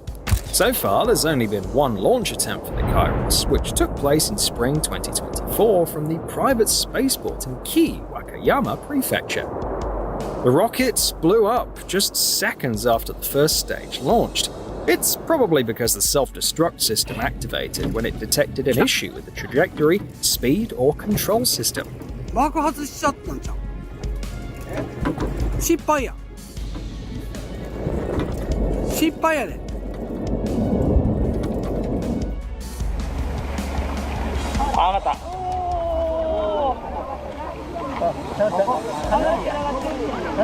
So far, there's only been one launch attempt for the Kairos, which took place in spring 2024 from the private spaceport in Kii, Wakayama Prefecture. The rocket blew up just seconds after the first stage launched. It's probably because the self-destruct system activated when it detected an issue with the trajectory, speed, or control system. 爆発しちゃったんちゃう。失敗や。失敗やで。あ、上がった。か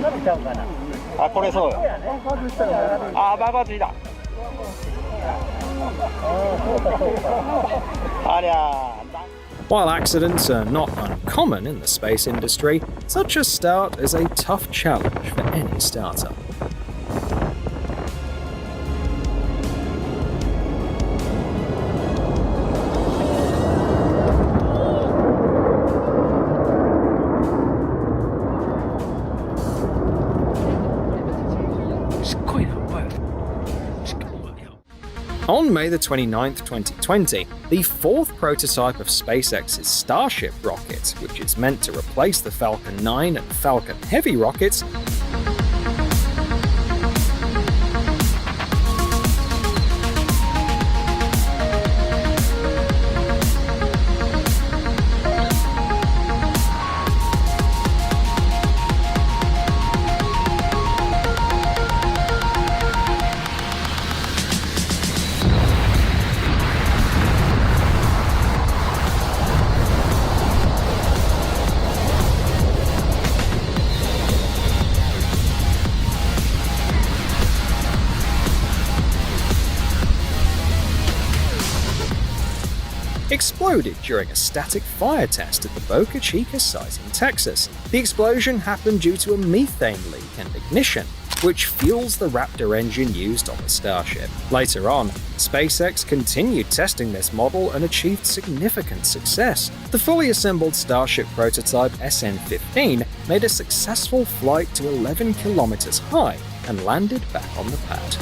なりちゃうかな。あ、これそうよ。あ、爆発した。ありゃ。While accidents are not uncommon in the space industry, such a start is a tough challenge for any startup. On May the 29th, 2020, the fourth prototype of SpaceX's Starship rocket, which is meant to replace the Falcon 9 and Falcon Heavy rockets, exploded during a static fire test at the Boca Chica site in Texas. The explosion happened due to a methane leak and ignition, which fuels the Raptor engine used on the Starship. Later on, SpaceX continued testing this model and achieved significant success. The fully assembled Starship prototype SN-15 made a successful flight to 11 kilometers high and landed back on the pad.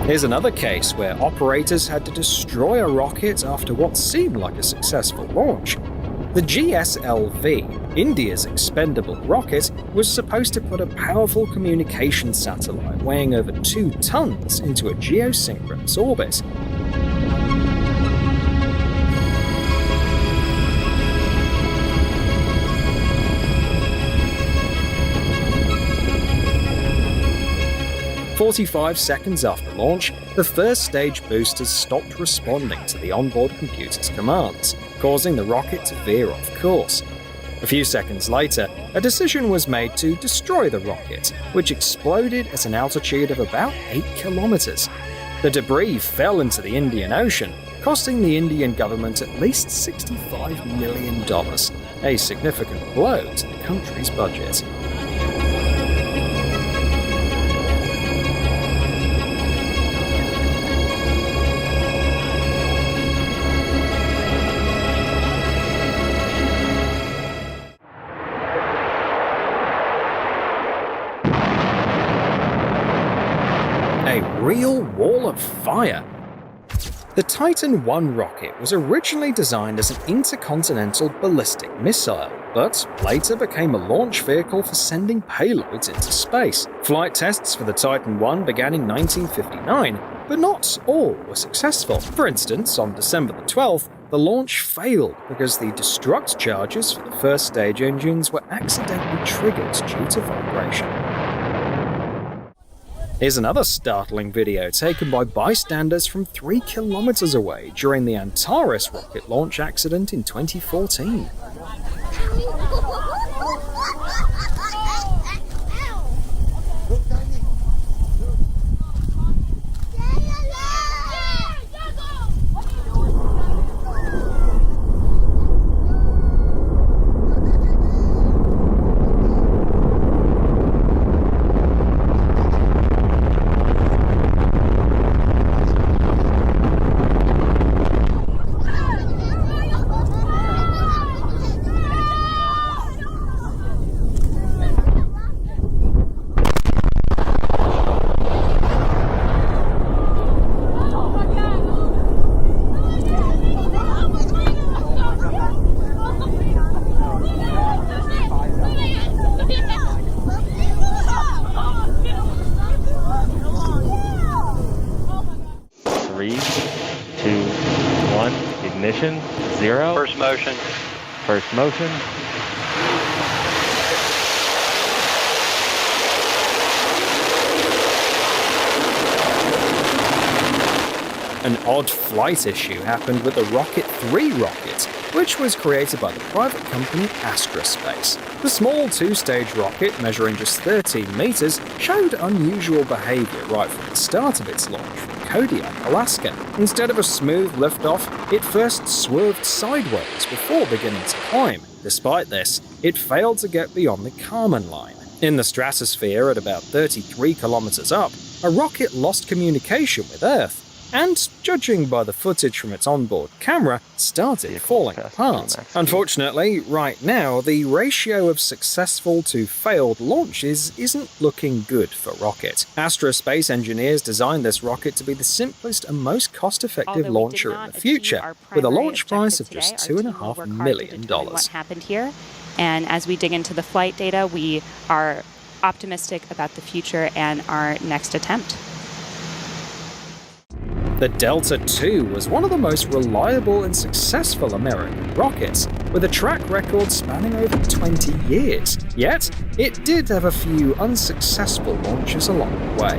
Here's another case where operators had to destroy a rocket after what seemed like a successful launch. The GSLV, India's expendable rocket, was supposed to put a powerful communication satellite weighing over 2 tons into a geosynchronous orbit. "45 seconds after launch, the first stage boosters stopped responding to the onboard computer's commands, causing the rocket to veer off course. A few seconds later, a decision was made to destroy the rocket, which exploded at an altitude of about 8 kilometers. The debris fell into the Indian Ocean, costing the Indian government at least $65 million, a significant blow to the country's budget. A real wall of fire. The Titan I rocket was originally designed as an intercontinental ballistic missile, but later became a launch vehicle for sending payloads into space. Flight tests for the Titan I began in 1959, but not all were successful. For instance, on December the 12th, the launch failed because the destruct charges for the first stage engines were accidentally triggered due to vibration. Here's another startling video taken by bystanders from 3 kilometers away during the Antares rocket launch accident in 2014. Ignition, 0. First motion. First motion. An odd flight issue happened with the Rocket 3 rocket, which was created by the private company Astrospace. The small two-stage rocket, measuring just 13 meters, showed unusual behavior right from the start of its launch from Kodiak, Alaska. Instead of a smooth liftoff, it first swerved sideways before beginning to climb. Despite this, it failed to get beyond the Kármán line. In the stratosphere at about 33 kilometers up, a rocket lost communication with Earth, and, judging by the footage from its onboard camera, started falling apart. Unfortunately, right now, the ratio of successful to failed launches isn't looking good for Rocket. Astrospace engineers designed this rocket to be the simplest and most cost-effective launcher in the future, with a launch price of just $2.5 million. What happened here? And as we dig into the flight data, we are optimistic about the future and our next attempt. The Delta II was one of the most reliable and successful American rockets, with a track record spanning over 20 years. Yet, it did have a few unsuccessful launches along the way.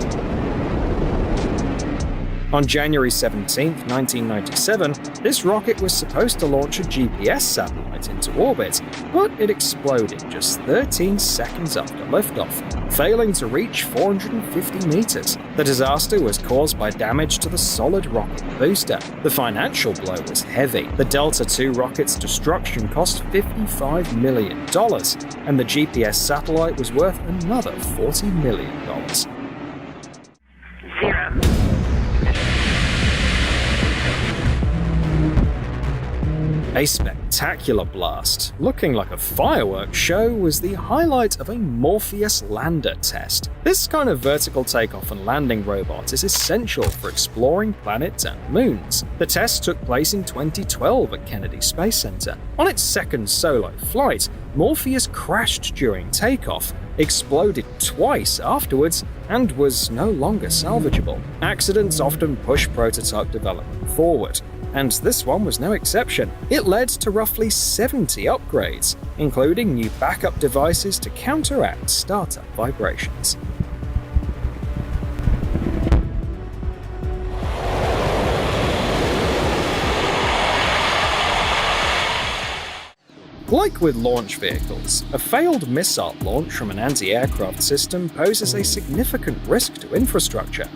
On January 17, 1997, this rocket was supposed to launch a GPS satellite into orbit, but it exploded just 13 seconds after liftoff, failing to reach 450 meters. The disaster was caused by damage to the solid rocket booster. The financial blow was heavy. The Delta II rocket's destruction cost $55 million, and the GPS satellite was worth another $40 million. 0. A spectacular blast, looking like a fireworks show, was the highlight of a Morpheus lander test. This kind of vertical takeoff and landing robot is essential for exploring planets and moons. The test took place in 2012 at Kennedy Space Center. On its second solo flight, Morpheus crashed during takeoff, exploded twice afterwards, and was no longer salvageable. Accidents often push prototype development forward, and this one was no exception. It led to roughly 70 upgrades, including new backup devices to counteract startup vibrations. Like with launch vehicles, a failed missile launch from an anti-aircraft system poses a significant risk to infrastructure.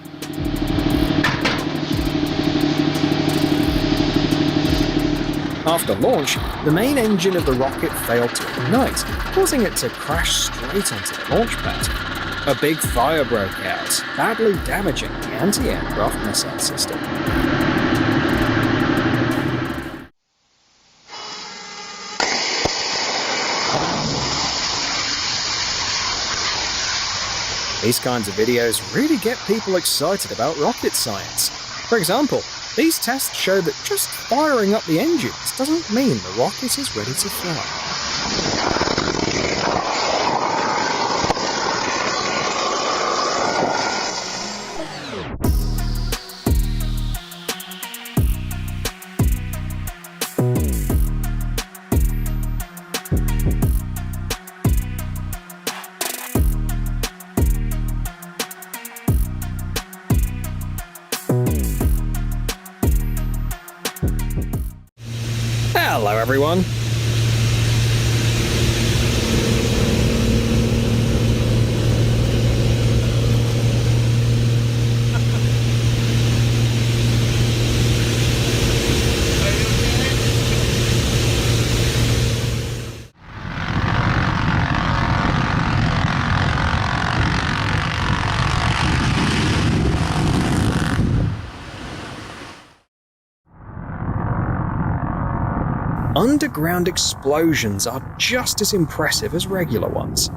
After launch, the main engine of the rocket failed to ignite, causing it to crash straight onto the launch pad. A big fire broke out, badly damaging the anti-aircraft missile system. These kinds of videos really get people excited about rocket science. For example, these tests show that just firing up the engines doesn't mean the rocket is ready to fly. Hello, everyone. Underground explosions are just as impressive as regular ones.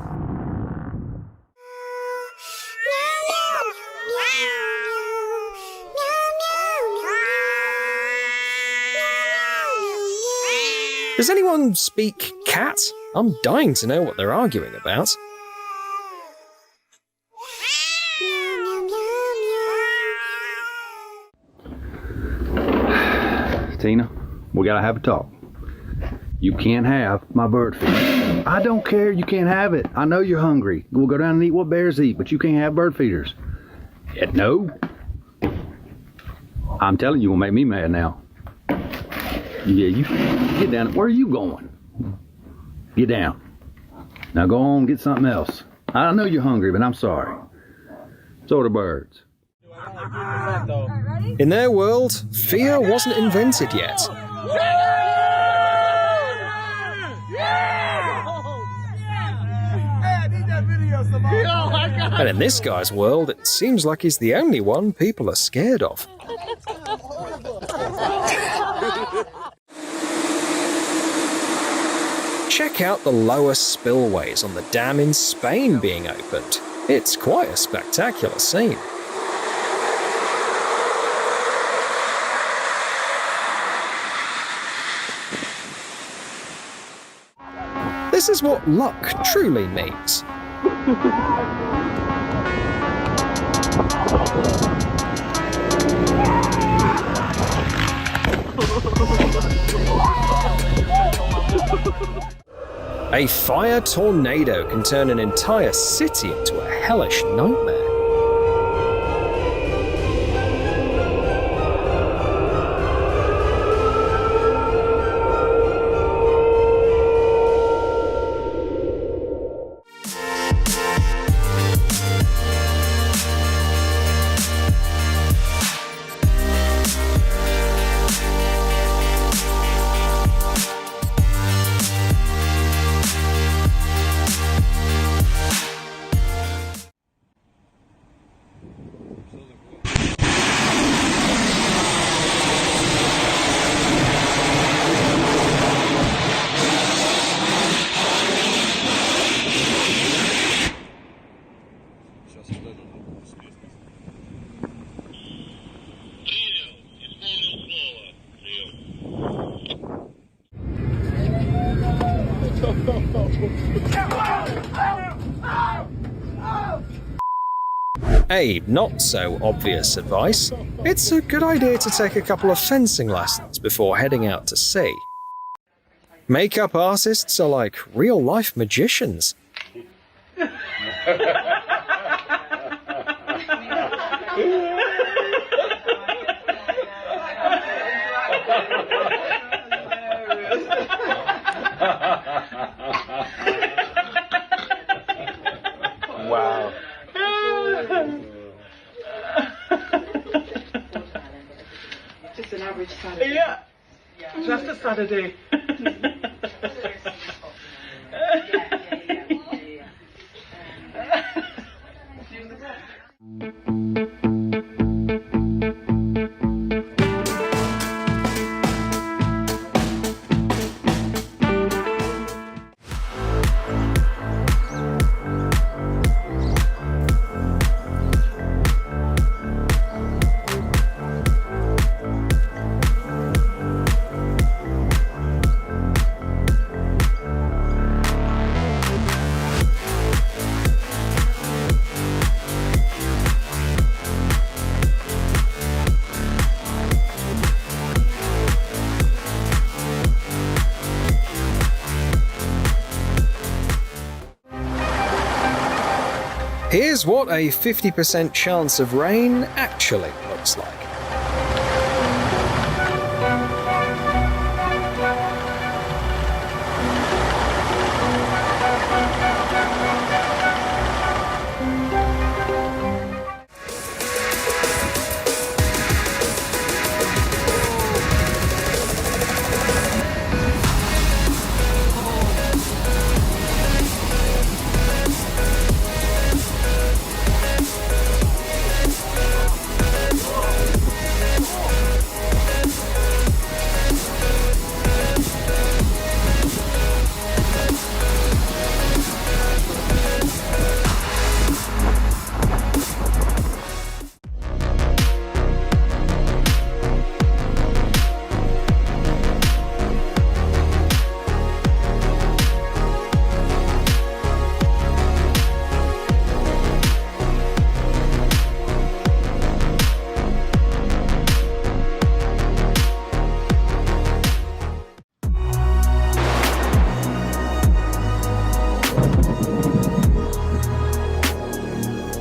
Does anyone speak cat? I'm dying to know what they're arguing about. Tina, We gotta have a talk. You can't have my bird feeder. I don't care, you can't have it. I know you're hungry. We'll go down and eat what bears eat, but you can't have bird feeders. No. I'm telling you, you'll make me mad now. Yeah, you get down. Where are you going? Get down. Now go on, get something else. I know you're hungry, but I'm sorry. So are the birds. In their world, fear wasn't invented yet. And in this guy's world, it seems like he's the only one people are scared of. Check out the lower spillways on the dam in Spain being opened. It's quite a spectacular scene. This is what luck truly means. A fire tornado can turn an entire city into a hellish nightmare. A not so obvious advice: it's a good idea to take a couple of fencing lessons before heading out to sea. Makeup artists are like real-life magicians. Wow. Just an average Saturday. Yeah, just a Saturday. Here's what a 50% chance of rain actually looks like.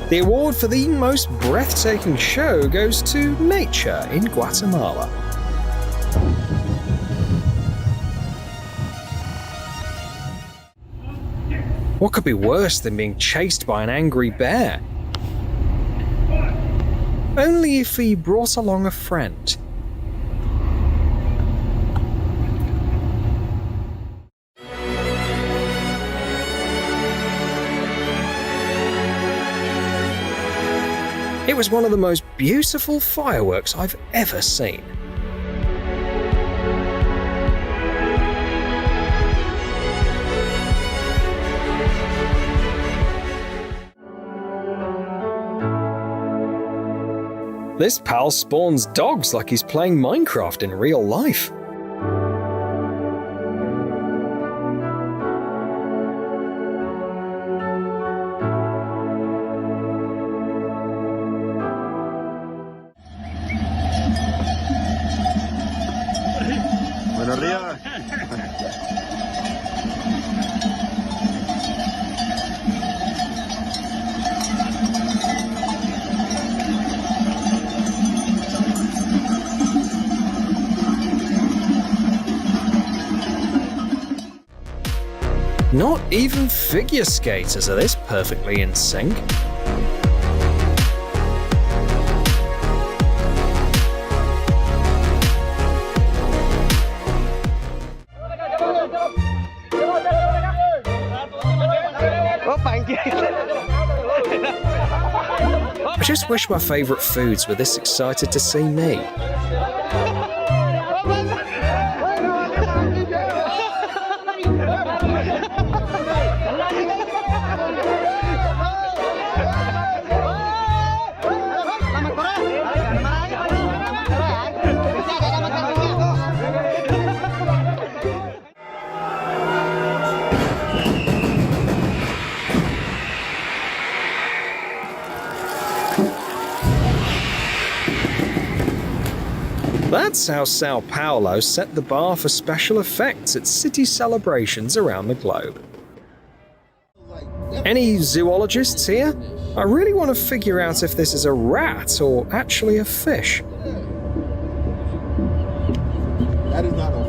The award for the most breathtaking show goes to nature in Guatemala. What could be worse than being chased by an angry bear? Only if he brought along a friend. It was one of the most beautiful fireworks I've ever seen. This pal spawns dogs like he's playing Minecraft in real life. Buenos días. Not even figure skaters are this perfectly in sync. I just wish my favourite foods were this excited to see me. That's how Sao Paulo set the bar for special effects at city celebrations around the globe. Any zoologists here? I really want to figure out if this is a rat or actually a fish. That is not a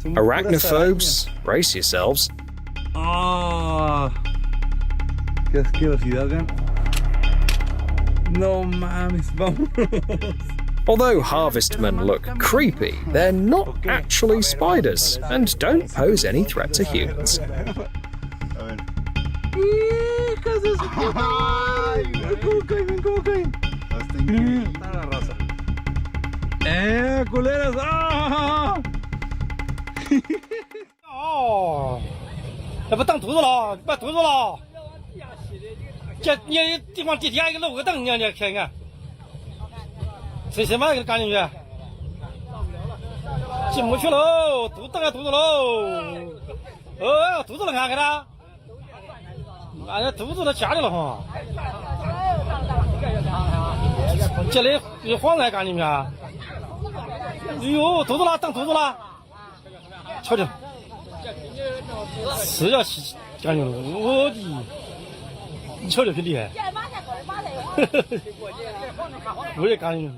fish. Arachnophobes, brace yourselves. Oh, qué asquerosidad, vean. No mames, vamos. Although harvestmen look creepy, they're not actually spiders and don't pose any threat to humans. Culeras.哦，那不当兔子了，把兔子了。这你地方地下一个露个灯，你看看，谁什么给他赶进去？进不去喽，肚子啊肚子喽！哦，肚子能看看他，俺这肚子都家里了哈。这里有黄菜赶进去啊！哎呦，肚子了，当肚子了，瞧瞧，是要去赶进了，我的。你瞧这个厉害，我也干净。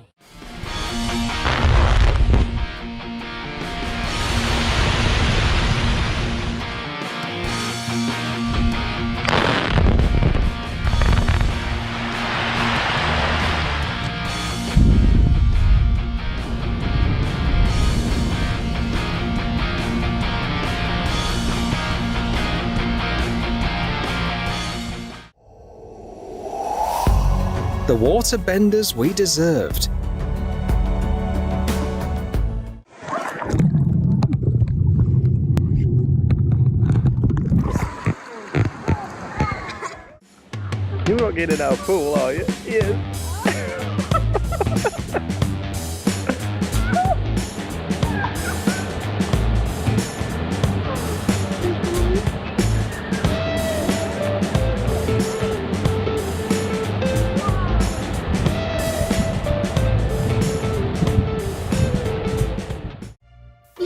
The waterbenders we deserved. You're not getting out of pool, are you? Yes.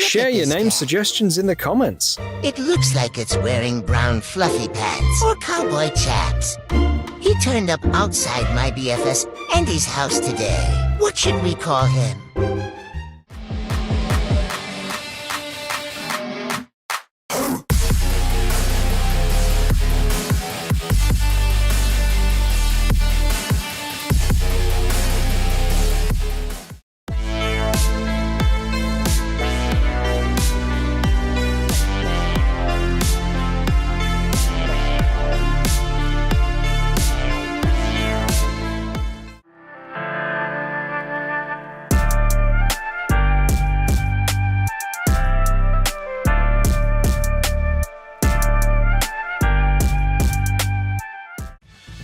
Share your name suggestions in the comments. It looks like it's wearing brown fluffy pants or cowboy chaps. He turned up outside my BFS Andy's house today. What should we call him?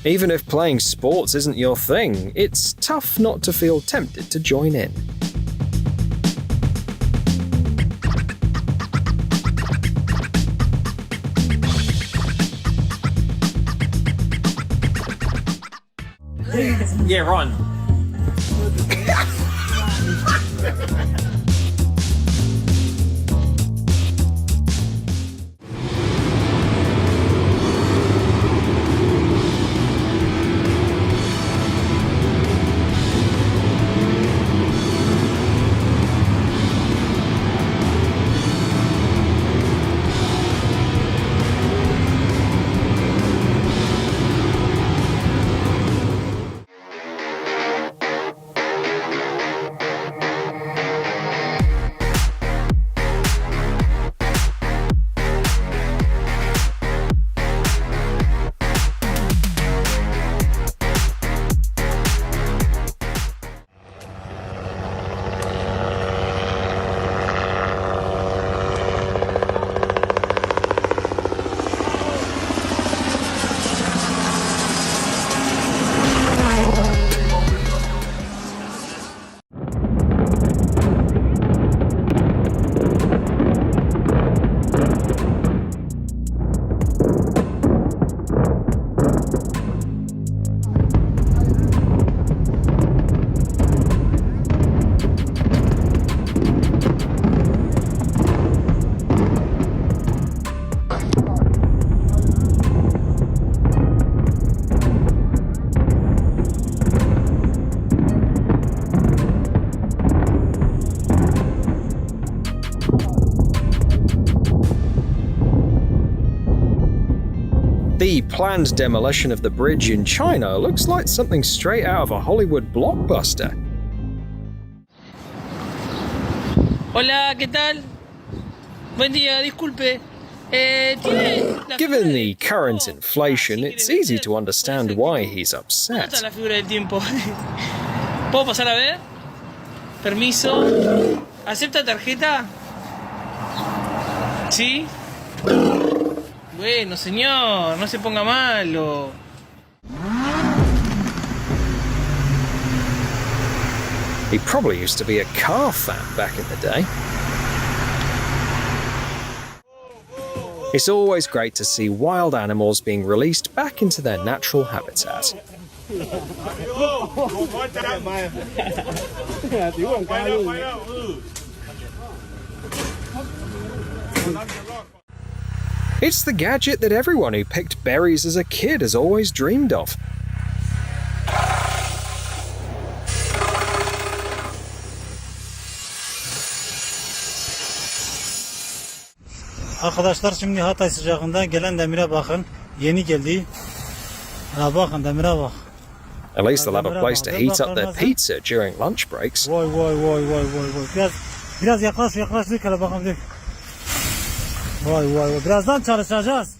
Even if playing sports isn't your thing, it's tough not to feel tempted to join in. Yeah, run. The planned demolition of the bridge in China looks like something straight out of a Hollywood blockbuster. Hola, ¿qué tal? Buen día, disculpe. Given the current inflation, it's easy to understand why he's upset. ¿Dónde está la figura del tiempo? ¿Puedo pasar a ver? Permiso. ¿Acepta tarjeta? ¿Sí? Bueno, señor, no se ponga malo. He probably used to be a car fan back in the day. It's always great to see wild animals being released back into their natural habitat. It's the gadget that everyone who picked berries as a kid has always dreamed of. Arkadaşlar şimdi Hatay sıcağında gelen demire bakın. Yeni geldi. Ha bakın demire bak. At least they'll have a place to heat up their pizza during lunch breaks. Vay vay vay vay vay vay. Biraz yaklaş bir kere bakalım bir. Vay vay vay. Birazdan çalışacağız.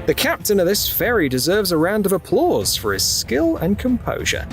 The captain of this ferry deserves a round of applause for his skill and composure.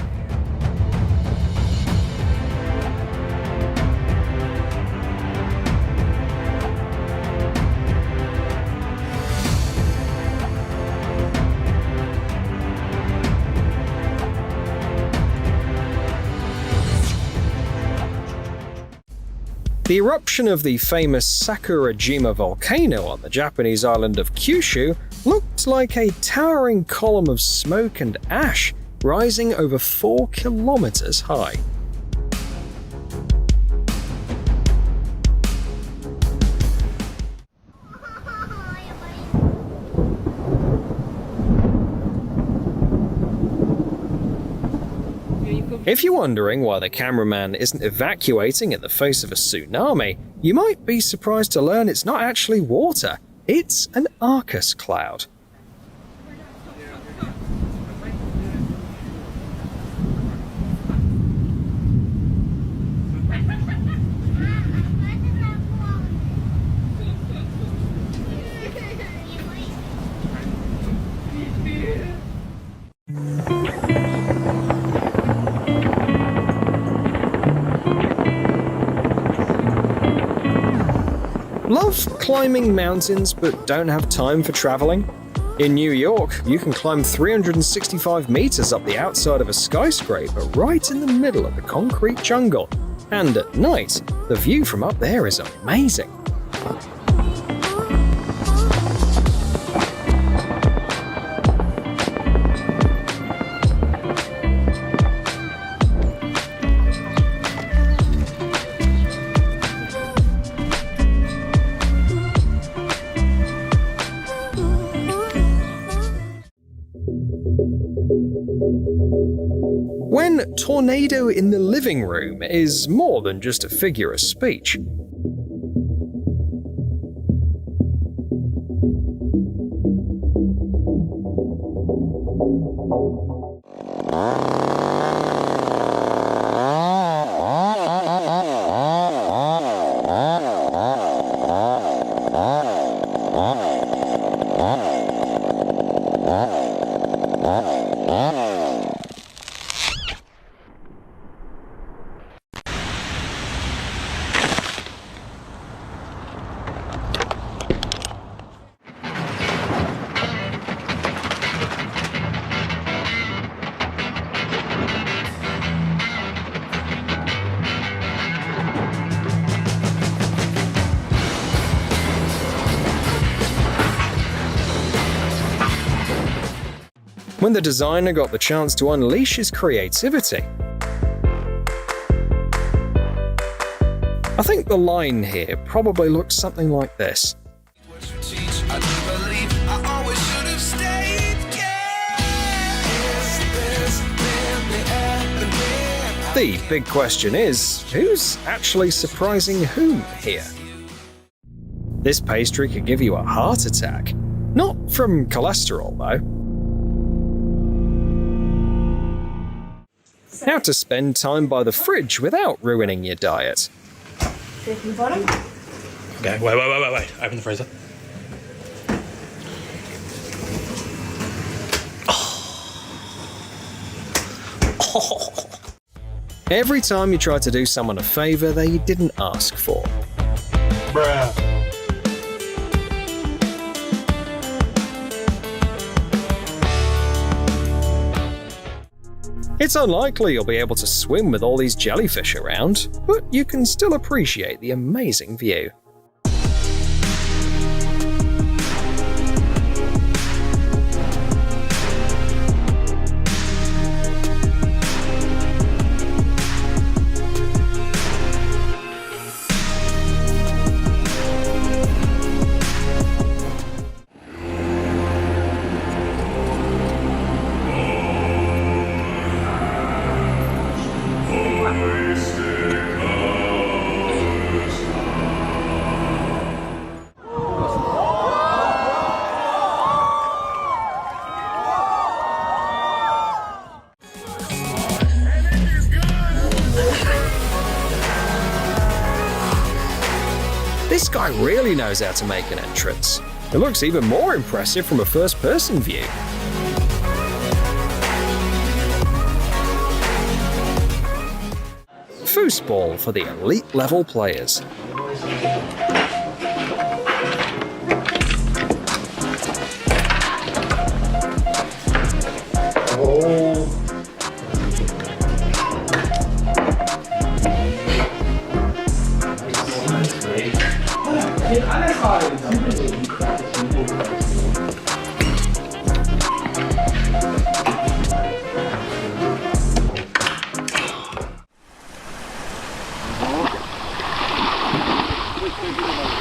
The eruption of the famous Sakurajima volcano on the Japanese island of Kyushu looked like a towering column of smoke and ash rising over 4 kilometers high. If you're wondering why the cameraman isn't evacuating in the face of a tsunami, you might be surprised to learn it's not actually water, it's an Arcus cloud. Love climbing mountains but don't have time for traveling? In New York, you can climb 365 meters up the outside of a skyscraper right in the middle of the concrete jungle. And at night, the view from up there is amazing. When tornado in the living room is more than just a figure of speech. When the designer got the chance to unleash his creativity. I think the line here probably looks something like this. The big question is, who's actually surprising whom here? This pastry could give you a heart attack. Not from cholesterol, though. How to spend time by the fridge without ruining your diet. Okay, wait. Open the freezer. Every time you try to do someone a favor they didn't ask for. Bruh. It's unlikely you'll be able to swim with all these jellyfish around, but you can still appreciate the amazing view. This guy really knows how to make an entrance. It looks even more impressive from a first-person view. Foosball for the elite level players.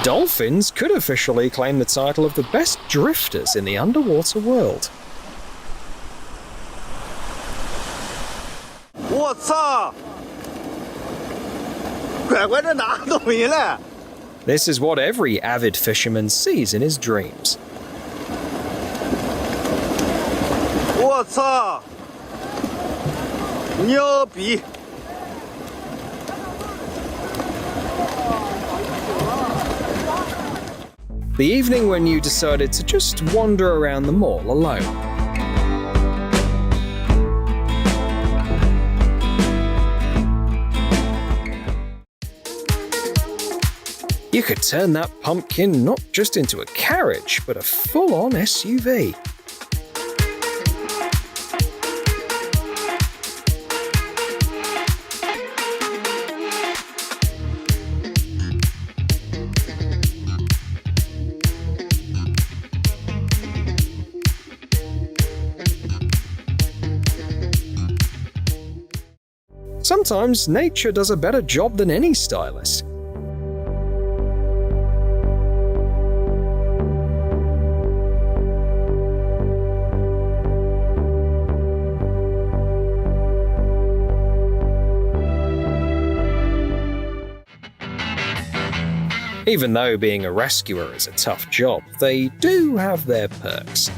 Dolphins could officially claim the title of the best drifters in the underwater world. 我操！拐拐这哪都没了。 This is what every avid fisherman sees in his dreams. 我操！牛逼！ The evening when you decided to just wander around the mall alone. You could turn that pumpkin not just into a carriage, but a full-on SUV. Sometimes nature does a better job than any stylist. Even though being a rescuer is a tough job, they do have their perks.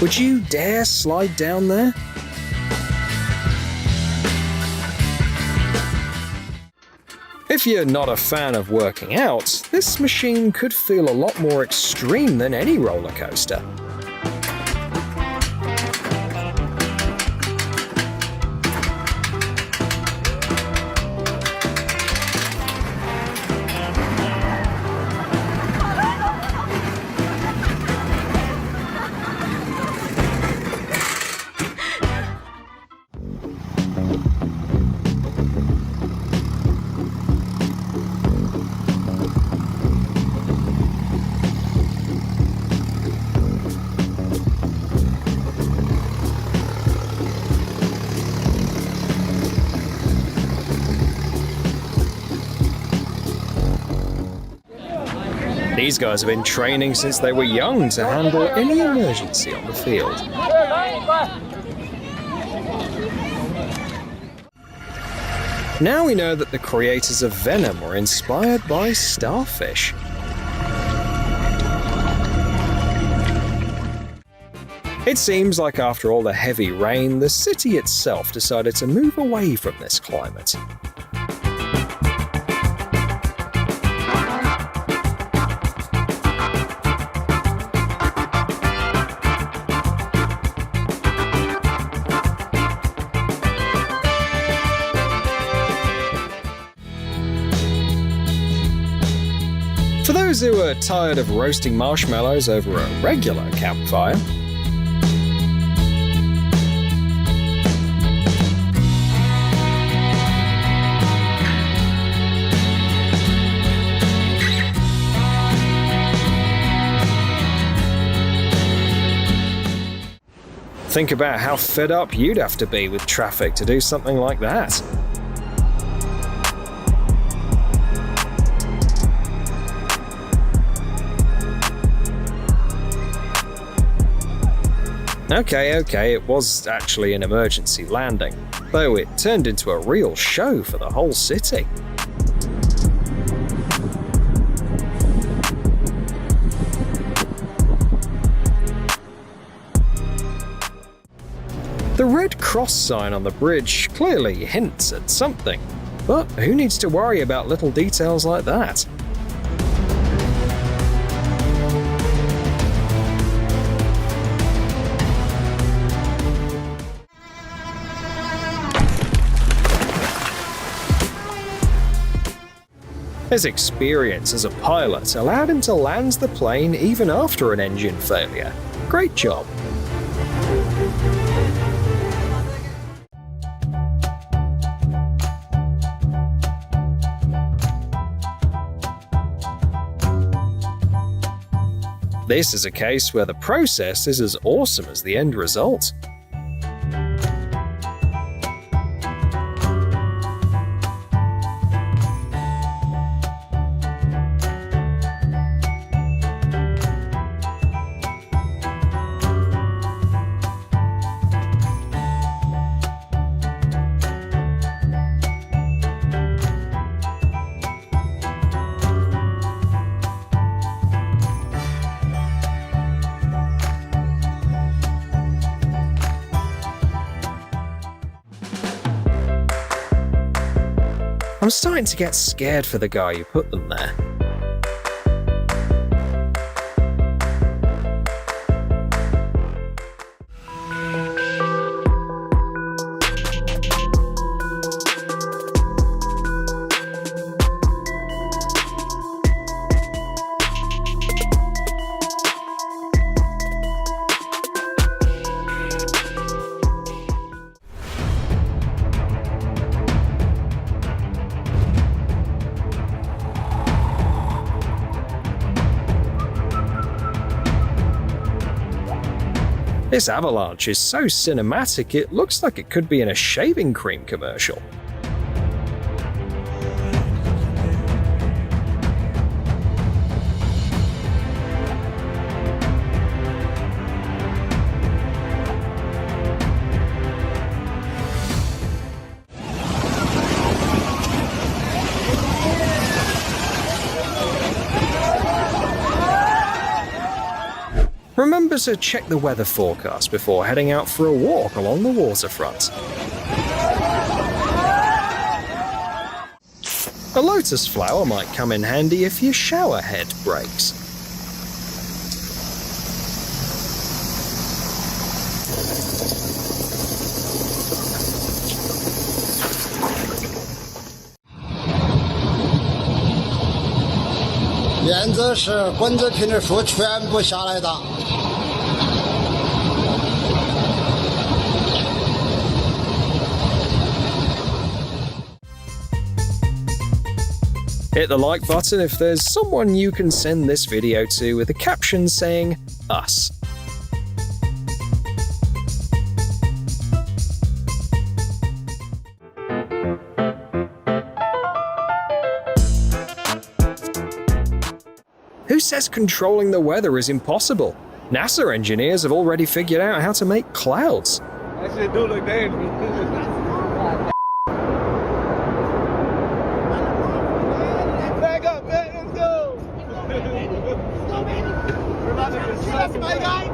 Would you dare slide down there? If you're not a fan of working out, this machine could feel a lot more extreme than any roller coaster. These guys have been training since they were young to handle any emergency on the field. Now we know that the creators of Venom were inspired by starfish. It seems like after all the heavy rain, the city itself decided to move away from this climate. For those who are tired of roasting marshmallows over a regular campfire, think about how fed up you'd have to be with traffic to do something like that. Okay, it was actually an emergency landing, though it turned into a real show for the whole city. The Red Cross sign on the bridge clearly hints at something, but who needs to worry about little details like that? His experience as a pilot allowed him to land the plane even after an engine failure. Great job. This is a case where the process is as awesome as the end result. I'm starting to get scared for the guy who put them there. This avalanche is so cinematic it looks like it could be in a shaving cream commercial. Remember to check the weather forecast before heading out for a walk along the waterfront. A lotus flower might come in handy if your shower head breaks.燕子是滚子品的树全部下来的。Hit the like button if there's someone you can send this video to with a caption saying, us. Who says controlling the weather is impossible? NASA engineers have already figured out how to make clouds. That shit do look dangerous. Back up, man, let's go! We're about to get